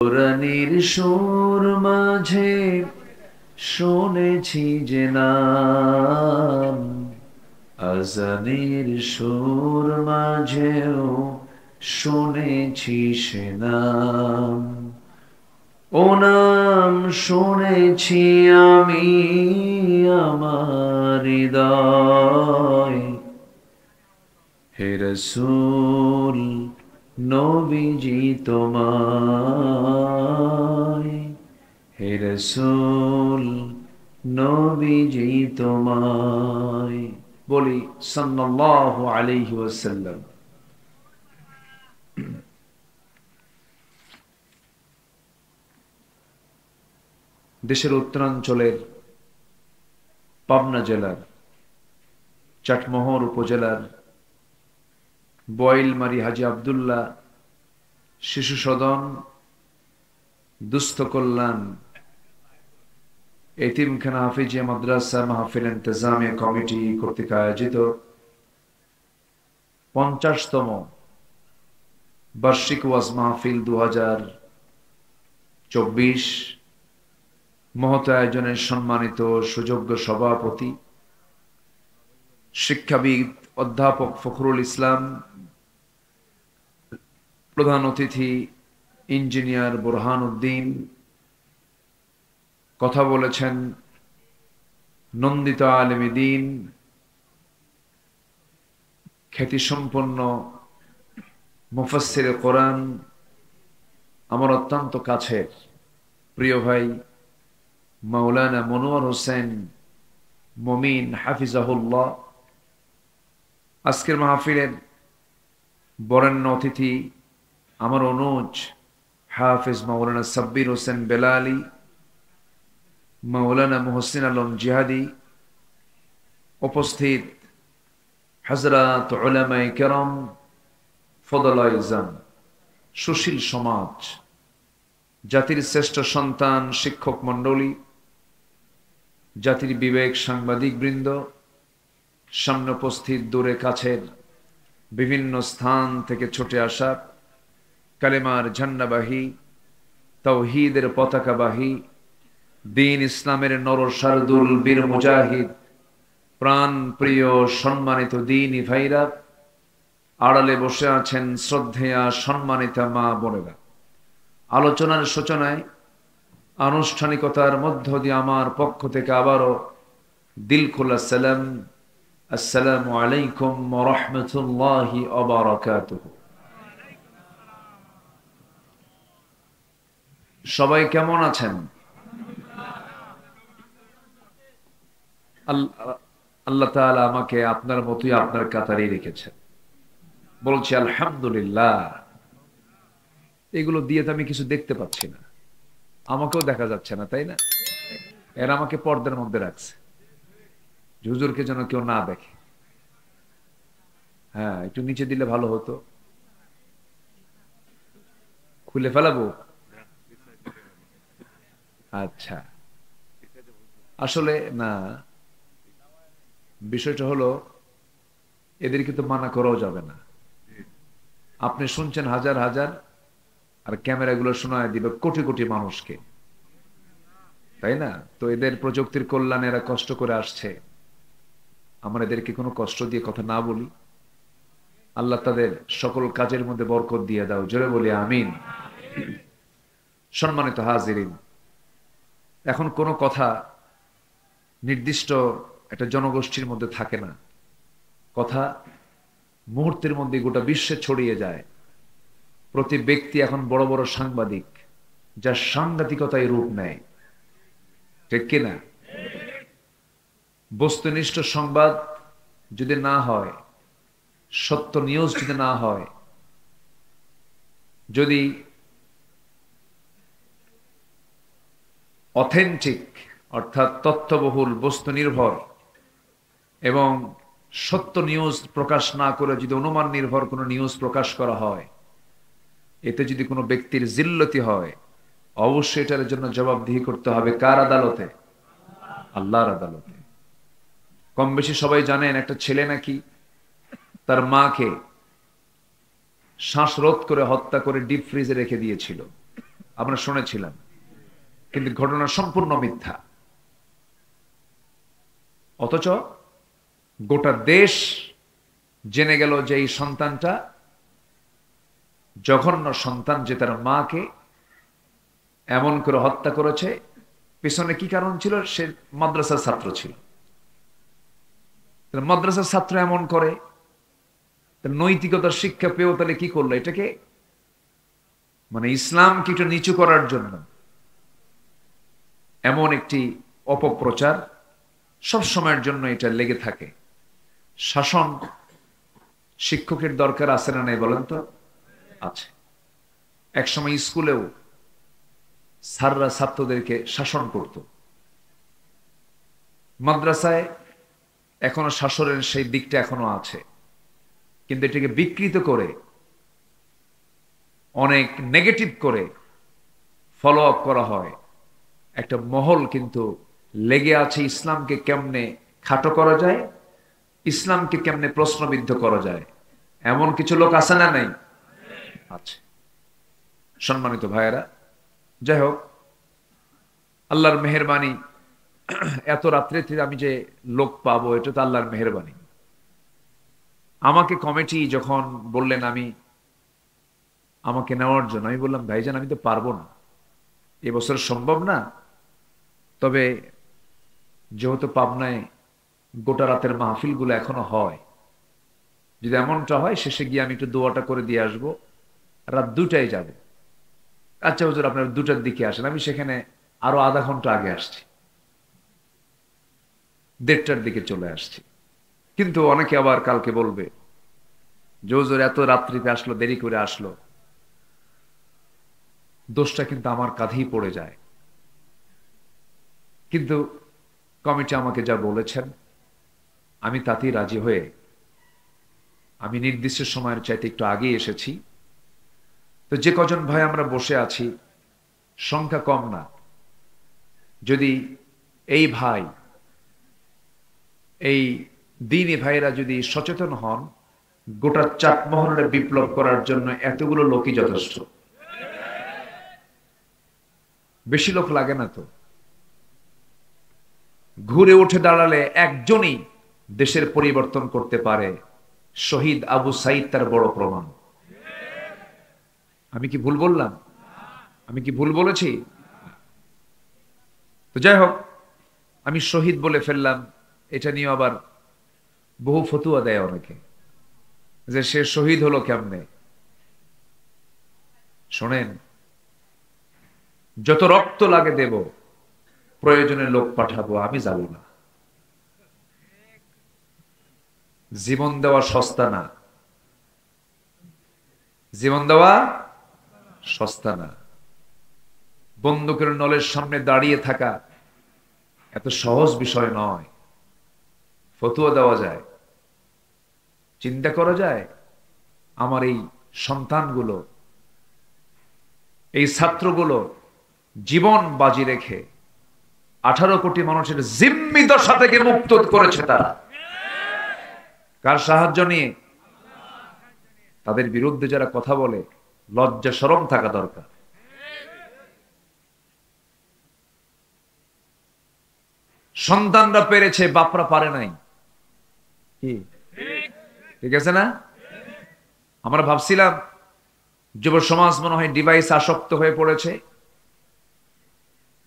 কোরআনের সুর মাঝে শুনেছি যে নাম, আজানের সুর মাঝেও শুনেছি সে নাম। ও নাম শুনেছি আমি আমার হৃদয়, হে রসূল নবীজি তোমায়, হে রসূল নবীজি তোমায়। বলি সাল্লাল্লাহু আলাইহি ওয়াসাল্লাম। দেশের উত্তরাঞ্চলের পাবনা জেলার চাটমোহর উপজেলার বয়েলমারি হাজী আব্দুল্লাহ শিশু সদন দুস্থ কল্যাণ এতিমখানা হাফিজিয়া মাদ্রাসা মাহফিল ইন্তেজামিয়া কমিটি কর্তৃক আয়োজিত 50তম বার্ষিক ওয়াজ মাহফিল 2024 মহৎ আয়োজনের সম্মানিত সুযোগ্য সভাপতি শিক্ষাবিদ অধ্যাপক ফখরুল ইসলাম, প্রধান অতিথি ইঞ্জিনিয়ার বোরহান উদ্দিন, কথা বলেছেন নন্দিত আলেমী দ্বীন, খ্যাতিসম্পন্ন মুফাসসিরে কোরআন, আমার অত্যন্ত কাছের প্রিয় ভাই মাওলানা মনোয়ার হোসেন মমিন হাফিজাহুল্লাহ। আজকের মাহফিলের বরেণ্য অতিথি আমার অনুজ হাফিজ মাওলানা সাব্বির হোসেন বেলালি, মাওলানা মুহসিন আলম জিহাদি, উপস্থিত হযরত উলামায়ে কেরাম, ফদলায়ে ইজাম, সুশীল সমাজ, জাতির শ্রেষ্ঠ সন্তান শিক্ষক মণ্ডলী, জাতির বিবেক সাংবাদিক বৃন্দ, সামনে উপস্থিত দূরে কাছের বিভিন্ন স্থান থেকে ছুটে আসা কালেমার ঝান্ডাবাহী, তাওহীদের পতাকাবাহী, দ্বীন ইসলামের নরশারদুল বীর মুজাহিদ, প্রাণ প্রিয় সম্মানিত দ্বীনী ভাইরা, আড়ালে বসে আছেন শ্রদ্ধেয়া সম্মানিতা মা বোনেরা। আলোচনার সূচনায় আনুষ্ঠানিকতার মধ্য দিয়ে আমার পক্ষ থেকে আবারও দিল খোলা সালাম, আসসালামু আলাইকুম ওয়া রাহমাতুল্লাহি ওয়া বারাকাতুহু। সবাই কেমন আছেন? আল্লাহ তাআলা আমাকে আপনার মতোই আপনার কাতারেই রেখেছেন, বলছি আলহামদুলিল্লাহ। এগুলো দিয়ে তো আমি কিছু দেখতে পাচ্ছি না, আমাকেও দেখা যাচ্ছে না, তাই না? এরা আমাকে পর্দার মধ্যে রাখছে, হুজুরকে যেন কেউ না দেখে। হ্যাঁ, একটু নিচে দিলে ভালো হতো। খুলে ফেলাবো? আচ্ছা, আসলে না, বিষয়টা হলো এদেরকে তো মানা করাও যাবে না। আপনি শুনছেন হাজার হাজার, আর ক্যামেরাগুলো শোনায় দিবে কোটি কোটি মানুষকে, তাই না? তো এদের প্রযুক্তির কল্যাণে এরা কষ্ট করে আসছে, আমরা এদেরকে কোনো কষ্ট দিয়ে কথা না বলি। আল্লাহ তাদের সকল কাজের মধ্যে বরকত দিয়ে দাও, জোরে বলি আমিন। সম্মানিত হাজিরিন, এখন কোনো কথা নির্দিষ্ট একটা জনগোষ্ঠীর মধ্যে থাকে না, কথা মুহূর্তের মধ্যে গোটা বিশ্বে ছড়িয়ে যায়। প্রতি ব্যক্তি এখন বড় বড় সাংবাদিক, যার সাংঘাতিকতায় রূপ নেয়, ঠিক কিনা? বস্তুনিষ্ঠ সংবাদ যদি না হয়, সত্য নিউজ যদি না হয়, যদি অথেন্টিক অর্থাৎ তথ্যবহুল বস্তু নির্ভর এবং সত্য নিউজ প্রকাশ না করে যদি অনুমান নির্ভর কোনো নিউজ প্রকাশ করা হয়, এতে যদি কোনো ব্যক্তির জিল্লতি হয়, অবশ্যই এটার জন্য জবাবদিহি করতে হবে কার আদালতে? আল্লাহর আদালতে। কম বেশি সবাই জানেন, একটা ছেলে নাকি তার মাকে শ্বাসরোধ করে হত্যা করে ডিপ ফ্রিজে রেখে দিয়েছিল। আমরা শুনেছিলাম, কিন্তু ঘটনা সম্পূর্ণ মিথ্যা। অথচ গোটা দেশ জেনে গেল যে এই সন্তানটা জঘন্য সন্তান, যে তার মাকে এমন করে হত্যা করেছে। পিছনে কি কারণ ছিল? সে মাদ্রাসার ছাত্র ছিল। মাদ্রাসার ছাত্র এমন করে, নৈতিকতার শিক্ষা পেয়েও তাহলে কি করলো? এটাকে মানে ইসলামকে একটু নিচু করার জন্য এমন একটি অপপ্রচার সব সময়ের জন্য এটা লেগে থাকে। শাসন শিক্ষকের দরকার আছে না নাই বলেন তো? আছে। একসময় স্কুলেও স্যাররা ছাত্রদেরকে শাসন করত। মাদ্রাসায় এখনো শাসনের সেই দিকটা এখনো আছে, কিন্তু এটাকে বিকৃত করে অনেক নেগেটিভ করে ফলো আপ করা হয়। একটা মহল কিন্তু লেগে আছে ইসলামকে কেমনে খাটো করা যায়, ইসলামকে কেমনে প্রশ্নবিদ্ধ করা যায়। এমন কিছু লোক আছে না নাই? আছে। সম্মানিত ভাইয়েরা, যাই হোক, আল্লাহর মেহেরবানি, এত রাত্রিতে আমি যে লোক পাবো এটা তো আল্লাহর মেহেরবানি। আমাকে কমিটি যখন বললেন আমাকে নেওয়ার জন্য, আমি বললাম ভাইজান আমি তো পারবো না, এবছর সম্ভব না। তবে যেহেতু পাবনায় গোটা রাতের মাহফিলগুলো এখনো হয়, যদি এমনটা হয় শেষে গিয়ে আমি একটু দোয়াটা করে দিয়ে আসবো, রাত 2টায় যাব। আচ্ছা হুজুর আপনার 2টার দিকে আসেন, আমি সেখানে আরো আধা ঘন্টা আগে আসছি, 1:30টার দিকে চলে আসছি। কিন্তু অনেকে আবার কালকে বলবে যে হুজুর এত রাত্রিতে আসলো, দেরি করে আসলো, দোষটা কিন্তু আমার কাঁধেই পড়ে যায়। কিন্তু কমিটি আমাকে যা বলেছেন আমি তাতেই রাজি হয়ে আমি নির্দিষ্ট সময়ের চাইতে একটু আগে এসেছি। তো যে কজন ভাই আমরা বসে আছি, সংখ্যা কম না, যদি এই ভাই, এই দ্বীনি ভাইরা যদি সচেতন হন, গোটা চাটমোহরে বিপ্লব করার জন্য এতগুলো লোকই যথেষ্ট। বেশি লোক লাগে না তো। ঘুরে উঠে দাঁড়ালে একজনই দেশের পরিবর্তন করতে পারে। শহীদ আবু সাইদ তার বড় প্রমাণ। আমি কি ভুল বললাম? আমি কি ভুল বলেছি? তো যাই হোক, আমি শহীদ বলে ফেললাম, এটা নিয়ে আবার বহু ফতুয়া দেয় অনেকে, যে সে শহীদ হলো কেমনে। শোনেন, যত রক্ত লাগে দেব, প্রয়োজনে লোক পাঠাবো, আমি যাব না। জীবন দেওয়া সস্তা না, জীবন দেওয়া সস্তা না। বন্দুকের নলের সামনে দাঁড়িয়ে থাকা এত সহজ বিষয় নয়। ফতুয়া দেওয়া যায়, চিন্তা করা যায়, আমার এই সন্তানগুলো, এই ছাত্রগুলো জীবন বাজি রেখে 18 কোটি মানুষের জিম্মি দশা থেকে মুক্ত করেছে তারা। কার সাহায্য নিয়ে? তাদের বিরুদ্ধে যারা কথা বলে, লজ্জা শরম থাকা দরকার। সন্তানরা পেরেছে, বাপরা পারে নাই। কি ঠিক আছে না? আমরা ভাবছিলাম যুব সমাজ মনে হয় ডিভাইস আসক্ত হয়ে পড়েছে,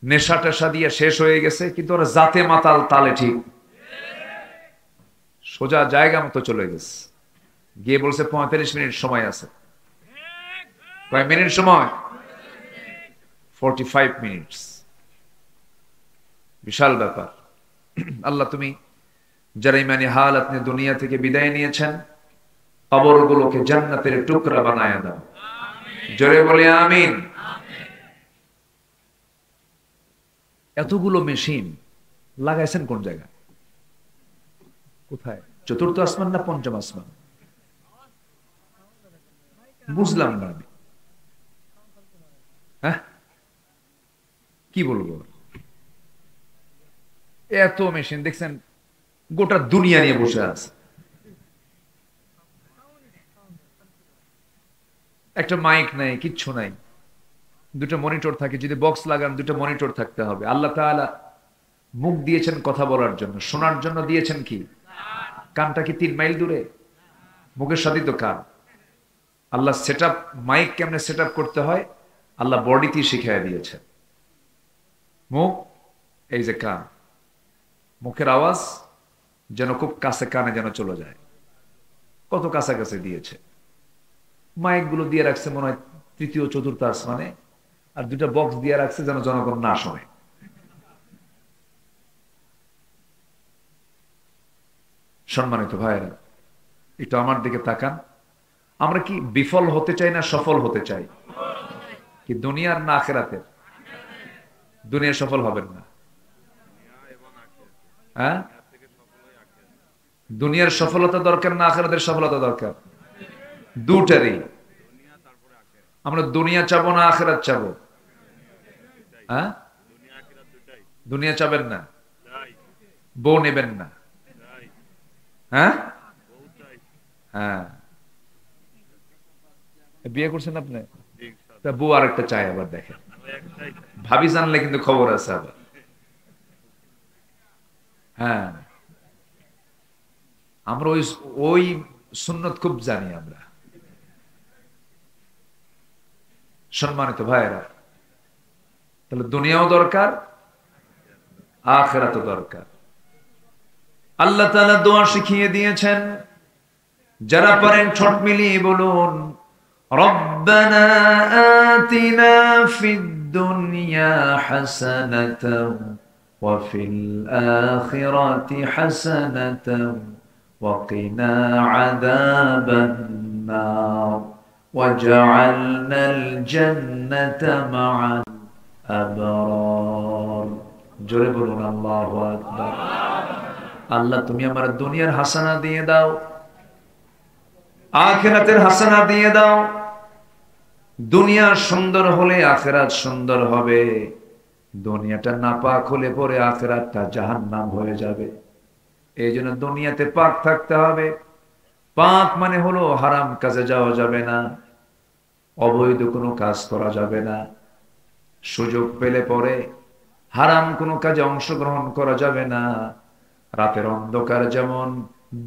নেশা টেশা দিয়ে শেষ হয়ে গেছে, কিন্তু ওরা জাতে মাতাল তালে ঠিক সোজা জায়গা মতো চলে গেছে। গিয়ে বলছে 45 মিনিট সময় আছে। কয় মিনিট সময়? 45 মিনিটস। বিশাল ব্যাপার। আল্লাহ তুমি যারা ইমানি হাল আপনি দুনিয়া থেকে বিদায় নিয়েছেন, কবরগুলোকে জান্নাতের টুকরা বানায় দাও। জোরে বলে আমিন। এতগুলো মেশিন লাগাইছেন কোন জায়গায়? কোথায়? চতুর্থ আসমান না পঞ্চম আসমান? বুঝলাম না আমি। হ্যাঁ, কি বলবো? এত মেশিন দেখছেন, গোটা দুনিয়া নিয়ে বসে আছে। একটা মাইক নাই, কিচ্ছু নাই। দুটো মনিটর থাকে, যদি বক্স লাগান দুটো মনিটর থাকতে হবে। আল্লাহ তাআলা মুখ দিয়েছেন কথা বলার জন্য, শোনার জন্য দিয়েছেন কি? কানটা কি 3 মাইল দূরে? মুখের সাথে তো কান। আল্লাহ সেটআপ, মাইক কেমনে সেটআপ করতে হয় আল্লাহ বডিতেই শিখিয়ে দিয়েছেন। মুখ, এই যে কান, মুখের আওয়াজ যেন খুব কাছে কানে যেন চলে যায়, কত কাছাকাছি দিয়েছে। মাইক গুলো দিয়ে রাখছে মনে হয় তৃতীয় চতুর্থ আসমানে, আর দুটা বক্স দিয়ে রাখছে যেন জনগণ না শোনে। সম্মানিত ভাইয়েরা, একটু আমার দিকে তাকান। আমরা কি বিফল হতে চাই না সফল হতে চাই? কি দুনিয়ার না আখিরাতের? দুনিয়া সফল হবেন না। হ্যাঁ, দুনিয়ার সফলতা দরকার না আখিরাতের সফলতা দরকার? দুটারই। আমরা দুনিয়া চাবো না আখিরাত চাবো? হ্যাঁ, দুনিয়া চাবেন না? বউ নেবেন না? হ্যাঁ হ্যাঁ, বিয়ে করছেন আপনি? তা বউ আরেকটা চাই আবার, দেখেন ভাবি জানলে কিন্তু খবর আছে আবার। হ্যাঁ, আমরা ওই ওই সুন্নত খুব জানি আমরা। সম্মানিত ভাইয়েরা, তাহলে দুনিয়াও দরকার, আখিরাতও দরকার। আল্লাহ তাআলা দোয়া শিখিয়ে দিয়েছেন, যারা পারেন ঠোঁট মিলিয়ে বলুন, রব্বানা আতিনা ফিদ দুনিয়া হাসানাতাও ওয়া ফিল আখিরাতি হাসানাতাও ওয়া কিনা আযাবান নার ওয়াজআলনাল জান্নাতা মা'আল আবরার। জোরে বলুন আল্লাহু আকবার। আল্লাহ তুমি আমার দুনিয়ার হাসানা দিয়ে দাও, আখিরাতের হাসানা দিয়ে দাও। দুনিয়া সুন্দর হলে আখিরাত সুন্দর হবে, দুনিয়াটা নাপাক হলে পরে আখিরাতটা জাহান্নাম হয়ে যাবে। এই জন্য দুনিয়াতে পাক থাকতে হবে। পাক মানে হলো হারাম কাজে যাওয়া যাবে না, অবৈধ কোনো কাজ করা যাবে না, সুযোগ পেলে পরে হারাম কোনো কাজে অংশগ্রহণ করা যাবে না। রাতের অন্ধকার যেমন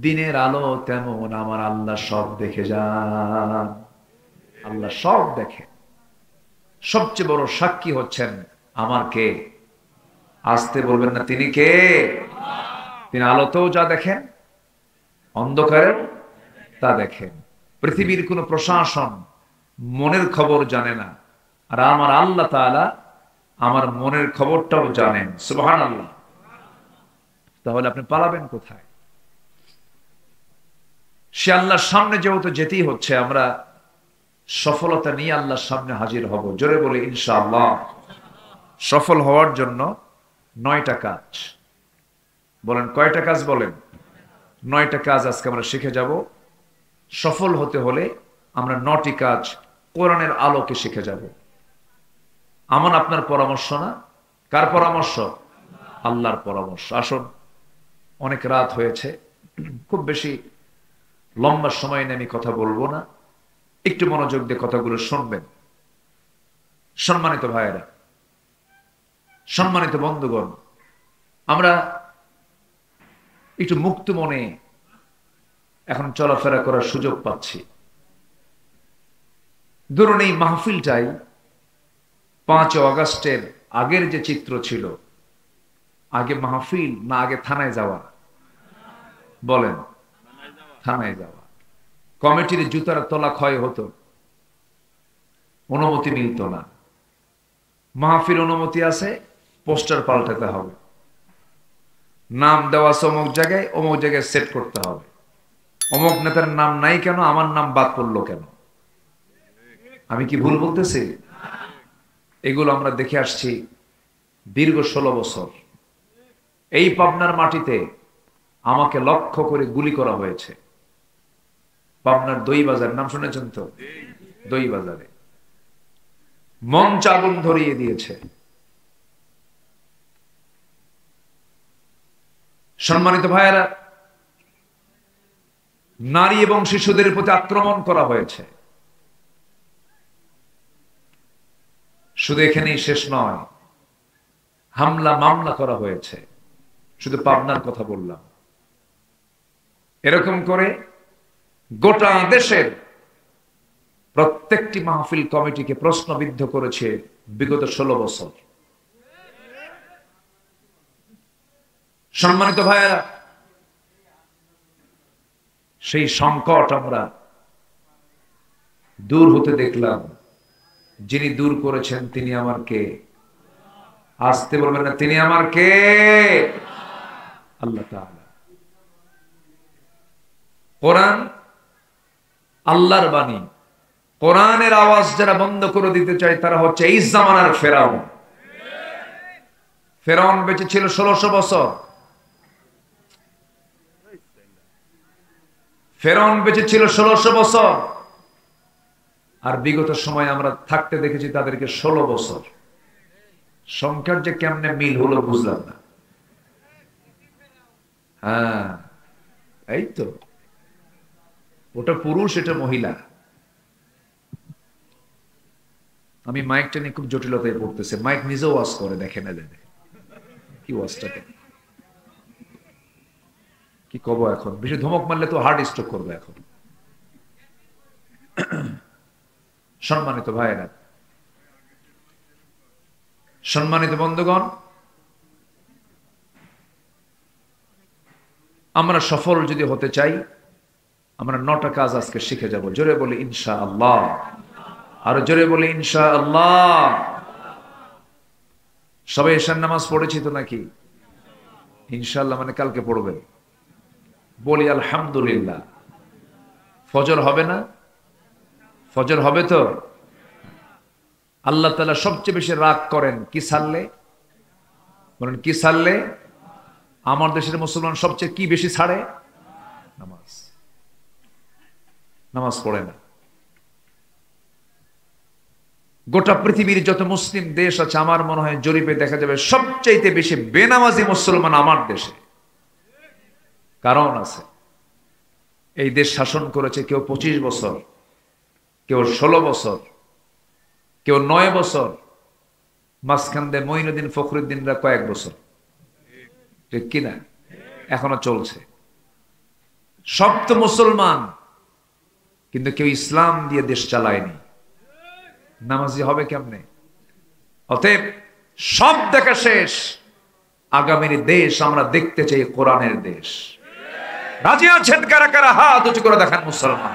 দিনের আলো তেমন আমার আল্লাহ সব দেখে যান। আল্লাহ সব দেখে। সবচেয়ে বড় সাক্ষী হচ্ছেন আমার কে? আসতে বলবেন না, তিনি কে? তিনি আলোতেও যা দেখেন, অন্ধকারের তা দেখেন। পৃথিবীর কোন প্রশাসন মনের খবর জানে না, আর আমার আল্লাহ তাআলা আমার মনের খবরটাও জানেন। সুবহানাল্লাহ। তাহলে আপনি পালাবেন কোথায়? সে আল্লাহর সামনে যেহেতু যেতেই হচ্ছে, আমরা সফলতা নিয়ে আল্লাহর সামনে হাজির হব। জোরে বলে ইনশাআল্লাহ। সফল হওয়ার জন্য 9টা কাজ। বলেন কয়টা কাজ? বলেন 9টা কাজ আজকে আমরা শিখে যাব। সফল হতে হলে আমরা 9টি কাজ কোরআনের আলোকে শিখে যাব। আমার আপনার পরামর্শ না, কার পরামর্শ? আল্লাহর পরামর্শ। আসুন, অনেক রাত হয়েছে, খুব বেশি লম্বা সময় নিয়ে আমি কথা বলবো না, একটু মনোযোগ দিয়ে কথাগুলো শুনবেন। সম্মানিত ভাইয়েরা, সম্মানিত বন্ধুগণ, আমরা একটু মুক্ত মনে এখন চলাফেরা করার সুযোগ পাচ্ছি। ধরুন এই মাহফিলটাই 5 আগস্টের আগের যে চিত্র ছিল, আগে মাহফিল না আগে থানায় যাওয়া? বলেন, থানায় যাওয়া। কমিটির জুতার তলা ক্ষয় হতো, অনুমতি মিলত না। মাহফিল অনুমতি আছে, পোস্টার পাল্টাতে হবে, নাম দেওয়া আছে অমুক জায়গায়, অমুক জায়গায় সেট করতে হবে। অমুক নেতার নাম নাই কেন, আমার নাম বাদ পড়লো কেন? আমি কি ভুল বলতেছি? এগুলো আমরা দেখে আসছি দীর্ঘ 16 বছর। এই পাবনার মাটিতে আমাকে লক্ষ্য করে গুলি করা হয়েছে। পাবনার দইবাজার নাম শুনেছেন তো? দইবাজারে মঞ্চ আগুন ধরিয়ে দিয়েছে। সম্মানিত ভাইয়েরা, নারী এবং শিশুদের প্রতি আক্রমণ করা হয়েছে। শুধু এখানেই শেষ নয়, হামলা মামলা করা হয়েছে। শুধু পাবনার কথা বললাম। এরকম করে গোটা দেশের প্রত্যেকটি মাহফিল কমিটিকে প্রশ্নবিদ্ধ করেছে বিগত 16 বছর। সম্মানিত ভাইয়েরা, সেই সংকট আমরা দূর হতে দেখলাম। যিনি দূর করেছেন তিনি আমার কে? আসতে বলবেন না, তিনি আমার কে? আল্লাহ তাআলা। কোরআন আল্লাহর বাণী। কোরআনের আওয়াজ যারা বন্ধ করে দিতে চায় তারা হচ্ছে এই জামানার ফেরাউন। ফেরাউন বেঁচে ছিল 1600 বছর। ফেরাউন বেঁচে ছিল 1600 বছর। আর বিগত সময় আমরা থাকতে দেখেছি তাদেরকে 16 বছর। সংখ্যার যে কেমনে মিল হলো বুঝলাম না। হ্যাঁ, এই তো, ওটা পুরুষ, এটা মহিলা। আমি মাইকটা নিয়ে খুব জটিলতায় পড়তেছে। মাইক নিজেও ওয়াজ করে, দেখে না দেখে কি ওয়াজটাকে কি কব এখন। বেশি ধমক মারলে তো হার্ট স্ট্রোক করবে এখন। সম্মানিত ভাইয়েরা, সম্মানিত বন্ধুগণ, আমরা সফল যদি হতে চাই, আমরা 9টা কাজ আজকে শিখে যাব। জোরে বলি ইনশাআল্লাহ। আর জোরে বলি ইনশাআল্লাহ। সবাই এশার নামাজ পড়েছি তো নাকি? ইনশাআল্লাহ মানে কালকে পড়বেন। বলি আলহামদুলিল্লাহ। ফজর হবে না? ফজর হবে তো? আল্লাহ তাআলা সবচেয়ে বেশি রাগ করেন কি ছাড়লে? বলেন কি ছাড়লে? আমার দেশের মুসলমান সবচেয়ে কি বেশি ছাড়ে? নামাজ। নামাজ পড়ে না। গোটা পৃথিবীর যত মুসলিম দেশ আছে আমার মনে হয় জরিপে দেখা যাবে সবচাইতে বেশি বেনামাজি মুসলমান আমার দেশে। কারণ আছে, এই দেশ শাসন করেছে কেউ 25 বছর, কেউ 16 বছর, কেউ 9 বছর, মাঝখান দিয়ে মঈনুদ্দিন ফখরুদ্দিনরা কয়েক বছর। ঠিক কিনা? এখনো চলছে। সব তো মুসলমান, কিন্তু কেউ ইসলাম দিয়ে দেশ চালায়নি। নামাজি হবে কেমনে? অতএব সব দেখা শেষ। আগামীর দেশ আমরা দেখতে চাই কোরআনের দেশ। রাজি আছেন কারা কারা? হাত উঁচু করে দেখান মুসলমান।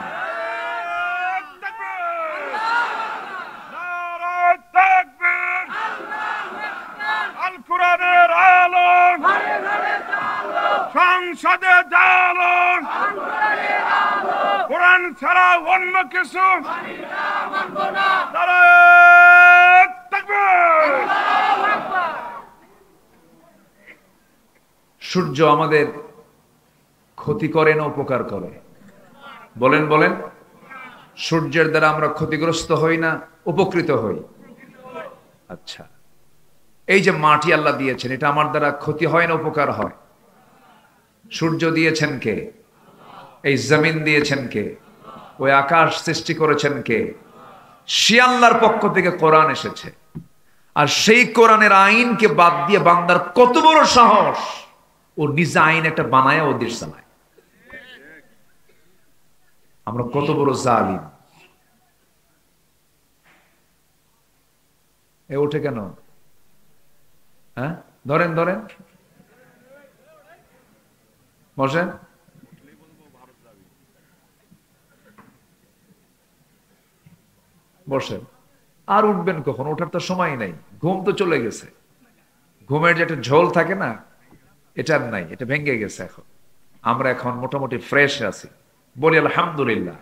কোরআনের আলো সংসদে জালো, কোরআন ছাড়া অন্য কিছু সূর্য আমাদের ক্ষতি করে না উপকার করে? বলেন বলেন। সূর্যের দ্বারা আমরা ক্ষতিগ্রস্ত হই না উপকৃত হই? আচ্ছা, এই যে মাটি আল্লাহ দিয়েছেন, এটা আমার দ্বারা ক্ষতি হয় না উপকার হয়? সূর্য দিয়েছেন কে? এই জমিন দিয়েছেন কে? ওই আকাশ সৃষ্টি করেছেন কে? সে আল্লাহর পক্ষ থেকে কোরআন এসেছে। আর সেই কোরআনের আইনকে বাদ দিয়ে বান্দার কত বড় সাহস, ও নিজে আইন একটা বানায় ও দেশ চালায়। আমরা কত বড় জালিম। এ ওঠে কেন? হ্যাঁ, ধরেন ধরেন, বসেন। বসেন। আর উঠবেন কখন? ওঠার তো সময় নাই, ঘুম তো চলে গেছে। ঘুমের যে একটা ঝোল থাকে না, এটার নাই, এটা ভেঙে গেছে। এখন আমরা এখন মোটামুটি ফ্রেশ আছি। বলি আলহামদুলিল্লাহ।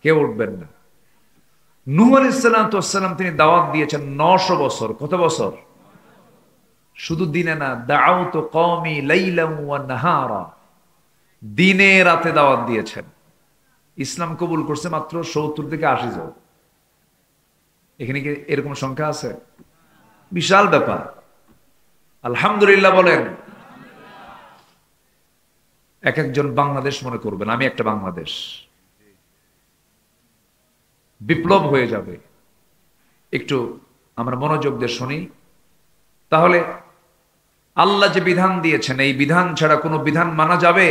কেউ উঠবেন না। নূহ আলাইহিস সালাম তিনি দাওয়াত দিয়েছেন 900 বছর। কত বছর? শুধু দিনে না, দাউতু কওমি লাইলান ওয়া নাহারা, দিনে রাতে দাওয়াত দিয়েছেন। ইসলাম কবুল করছে মাত্র 70 থেকে 80 জন। এখানে কি এরকম সংখ্যা আছে? বিশাল ব্যাপার। আলহামদুলিল্লাহ বলেন। এক একজন বাংলাদেশ মনে করবেন, আমি একটা বাংলাদেশ। বিপ্লব হয়ে যাবে। একটু আমরা মনোযোগ দিয়ে শুনি। তাহলে আল্লাহ যে বিধান দিয়েছেন, এই বিধান ছাড়া কোনো বিধান মানা যাবে?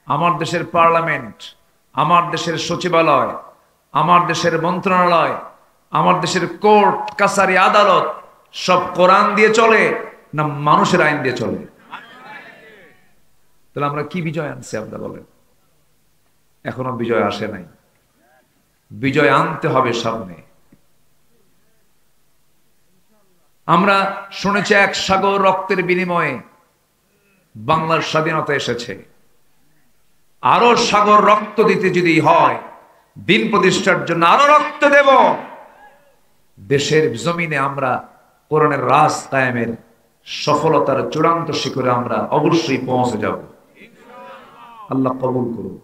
আমার দেশের পার্লামেন্ট, আমার দেশের সচিবালয়, আমার দেশের মন্ত্রণালয়, আমার দেশের কোর্ট কাছারি আদালত সব কোরআন দিয়ে চলে না মানুষের আইন দিয়ে চলে? তাহলে আমরা কি বিজয় আনছি আপনারা বলেন? এখনো বিজয় আসে নাই, বিজয় আনতে হবে সামনে। আমরা শুনেছি এক সাগর রক্তের বিনিময়ে বাংলার স্বাধীনতা এসেছে। আরো সাগর রক্ত দিতে যদি হয়, দিন প্রতিষ্ঠার জন্য আরো রক্ত দেব। দেশের জমিনে আমরা কোরআনের রাজ কায়েমের সফলতার চূড়ান্ত শিখরে আমরা অবশ্যই পৌঁছে যাব। আল্লাহ কবুল করুন।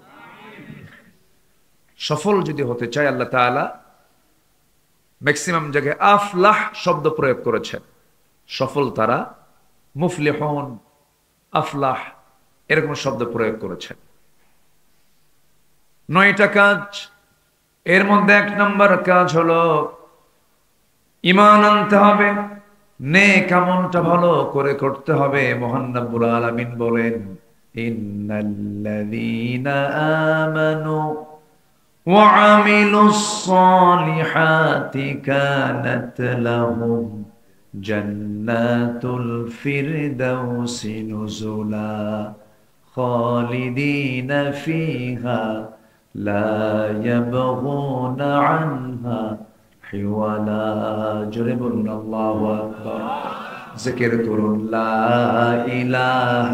সফল যদি হতে চায়, আল্লাহ তাআলা ম্যাক্সিমাম জায়গায় আফলাহ শব্দ প্রয়োগ করেছেন। সফল তারা, মুফলিহুন, আফলাহ এরকম শব্দ প্রয়োগ করেছেন। 9টা কাজ, এর মধ্যে 1 নম্বর কাজ হলো ঈমান আনতে হবে, নেক আমলটা ভালো করে করতে হবে। মহান রব্বুল আলামিন বলেন, ইন্নাল্লাযীনা আমানু وعملوا الصالحات كانت لهم جنات الفردوس نزلا خالدين فيها لا يبغون عنها حولا جربوا الله أكبر ذكر لا إله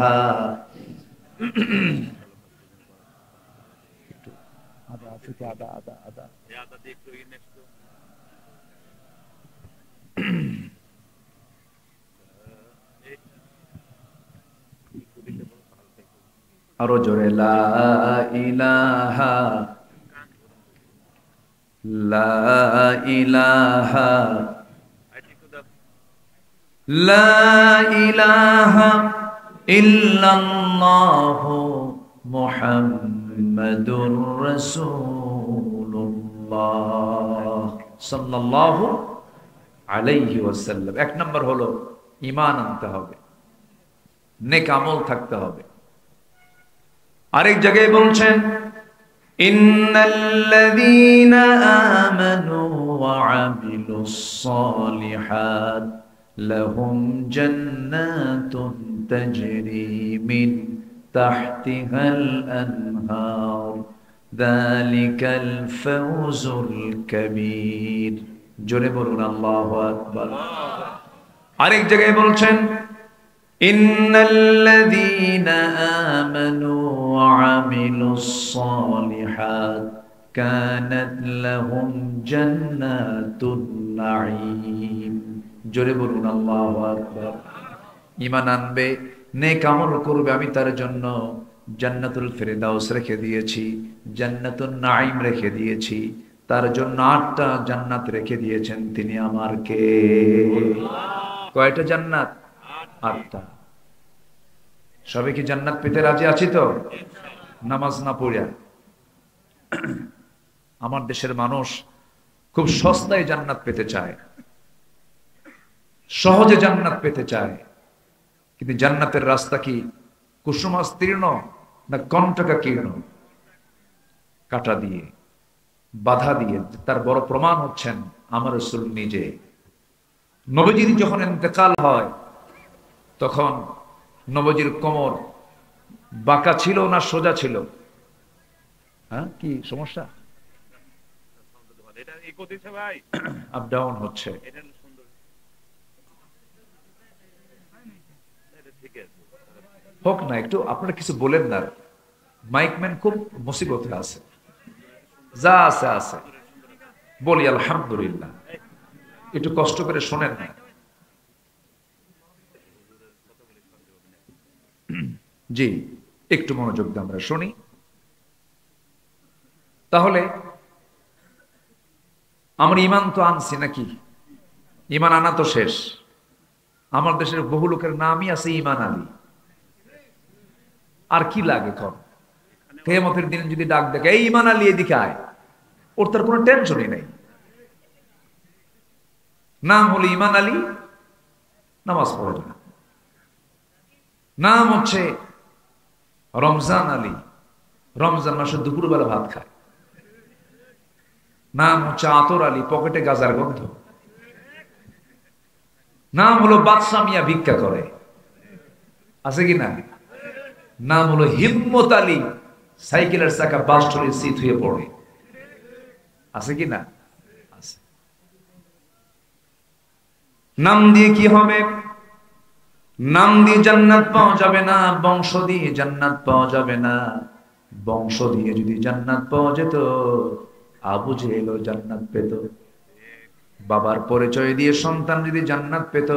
আরো জোরে লা ইলাহা লা ইলাহা লা ইলাহা ইল্লাল্লাহু মুহাম্মাদুর রাসূলুল্লাহ সাল্লাল্লাহু আলাইহি ওয়াসাল্লাম। 1 নম্বর হলো ঈমান আনতে হবে, নেক আমল থাকতে হবে। আরেক জায়গায় বলছেন, ইন্নাল্লাযীনা আমানু ওয়া আমিলুস সালিহাত লাহুম জান্নাতুন তাজরি মিন তাহতিহাল আনহার যালিকাল ফাওজুল কাবীর। জোরে বলুন আল্লাহু আকবার। আরেক জায়গায় বলছেন, ইন্নাল্লাযীনা আমানু ওয়া আমিলুস সালিহাত কানাত লাহুম জান্নাতুন নাঈম। জোরে বলুন আল্লাহু আকবার। ঈমান আনবে, নেক আমল করবে, আমি তার জন্য জান্নাতুল ফেরদাউস রেখে দিয়েছি, জান্নাতুন নাঈম রেখে দিয়েছি। তার জন্য 8টা জান্নাত রেখে দিয়েছেন তিনি আমার কে। কয়টা জান্নাত? 8টা। সবাই কি জান্নাত পেতে রাজি আছি তো? নামাজ না পড়িয়া। আমার দেশের মানুষ খুব সস্তায় জান্নাত পেতে চায়, সহজে জান্নাত পেতে চায়। কিন্তু জান্নাতের রাস্তা কি কুসুমাস্তীর্ণ না কণ্টকাকীর্ণ? কাটা দিয়ে, বাধা দিয়ে। তার বড় প্রমাণ হচ্ছেন আমার রাসূল নিজে। নবীজির যখন ইন্তেকাল হয়, তখন নবীজির কোমর বাঁকা ছিল না সোজা ছিল? হ্যাঁ, কি সমস্যা? আপ ডাউন হচ্ছে। হোক না, একটু আপনারা কিছু বলেন না। মাইকম্যান খুব মুসিবতে আছে। যা আছে আছে, বলি আলহামদুলিল্লাহ। একটু কষ্ট করে শোনেন না। জি, একটু মনোযোগ দিয়ে আমরা শুনি। তাহলে আমরা ঈমান তো আনছি নাকি? ঈমান আনা তো শেষ। আমার দেশের বহু লোকের নামই আছে ঈমান আলী। আর কি লাগে? কর কিয়ামতের দিন যদি ডাক দেখে, এই ঈমান আলী এদিকে আয়, ওর তার কোনো টেনশনই নেই। নাম হলো ইমান আলী, নামাজ পড়ে না। নাম হচ্ছে রমজান আলী, রমজান মাসে দুপুরবেলা ভাত খায়। নাম হচ্ছে আতর আলী, পকেটে গাজার গন্ধ। নাম হলো বাদশা মিয়া, ভিক্ষা করে, আছে কি না? নাম হলো হিম্মত আলী, সাইকেলের চাকা বাস্টরের সিট হয়ে পড়ে, আছে কি না? আছে। নাম দিয়ে কি হবে? নাম দিয়ে জান্নাত পাওয়া যাবে না, বংশ দিয়ে জান্নাত পাওয়া যাবে না। বংশ দিয়ে যদি জান্নাত পাওয়া যেত, আবু জেহেলও জান্নাত পেত। বাবার পরিচয় দিয়ে সন্তান যদি জান্নাত পেত,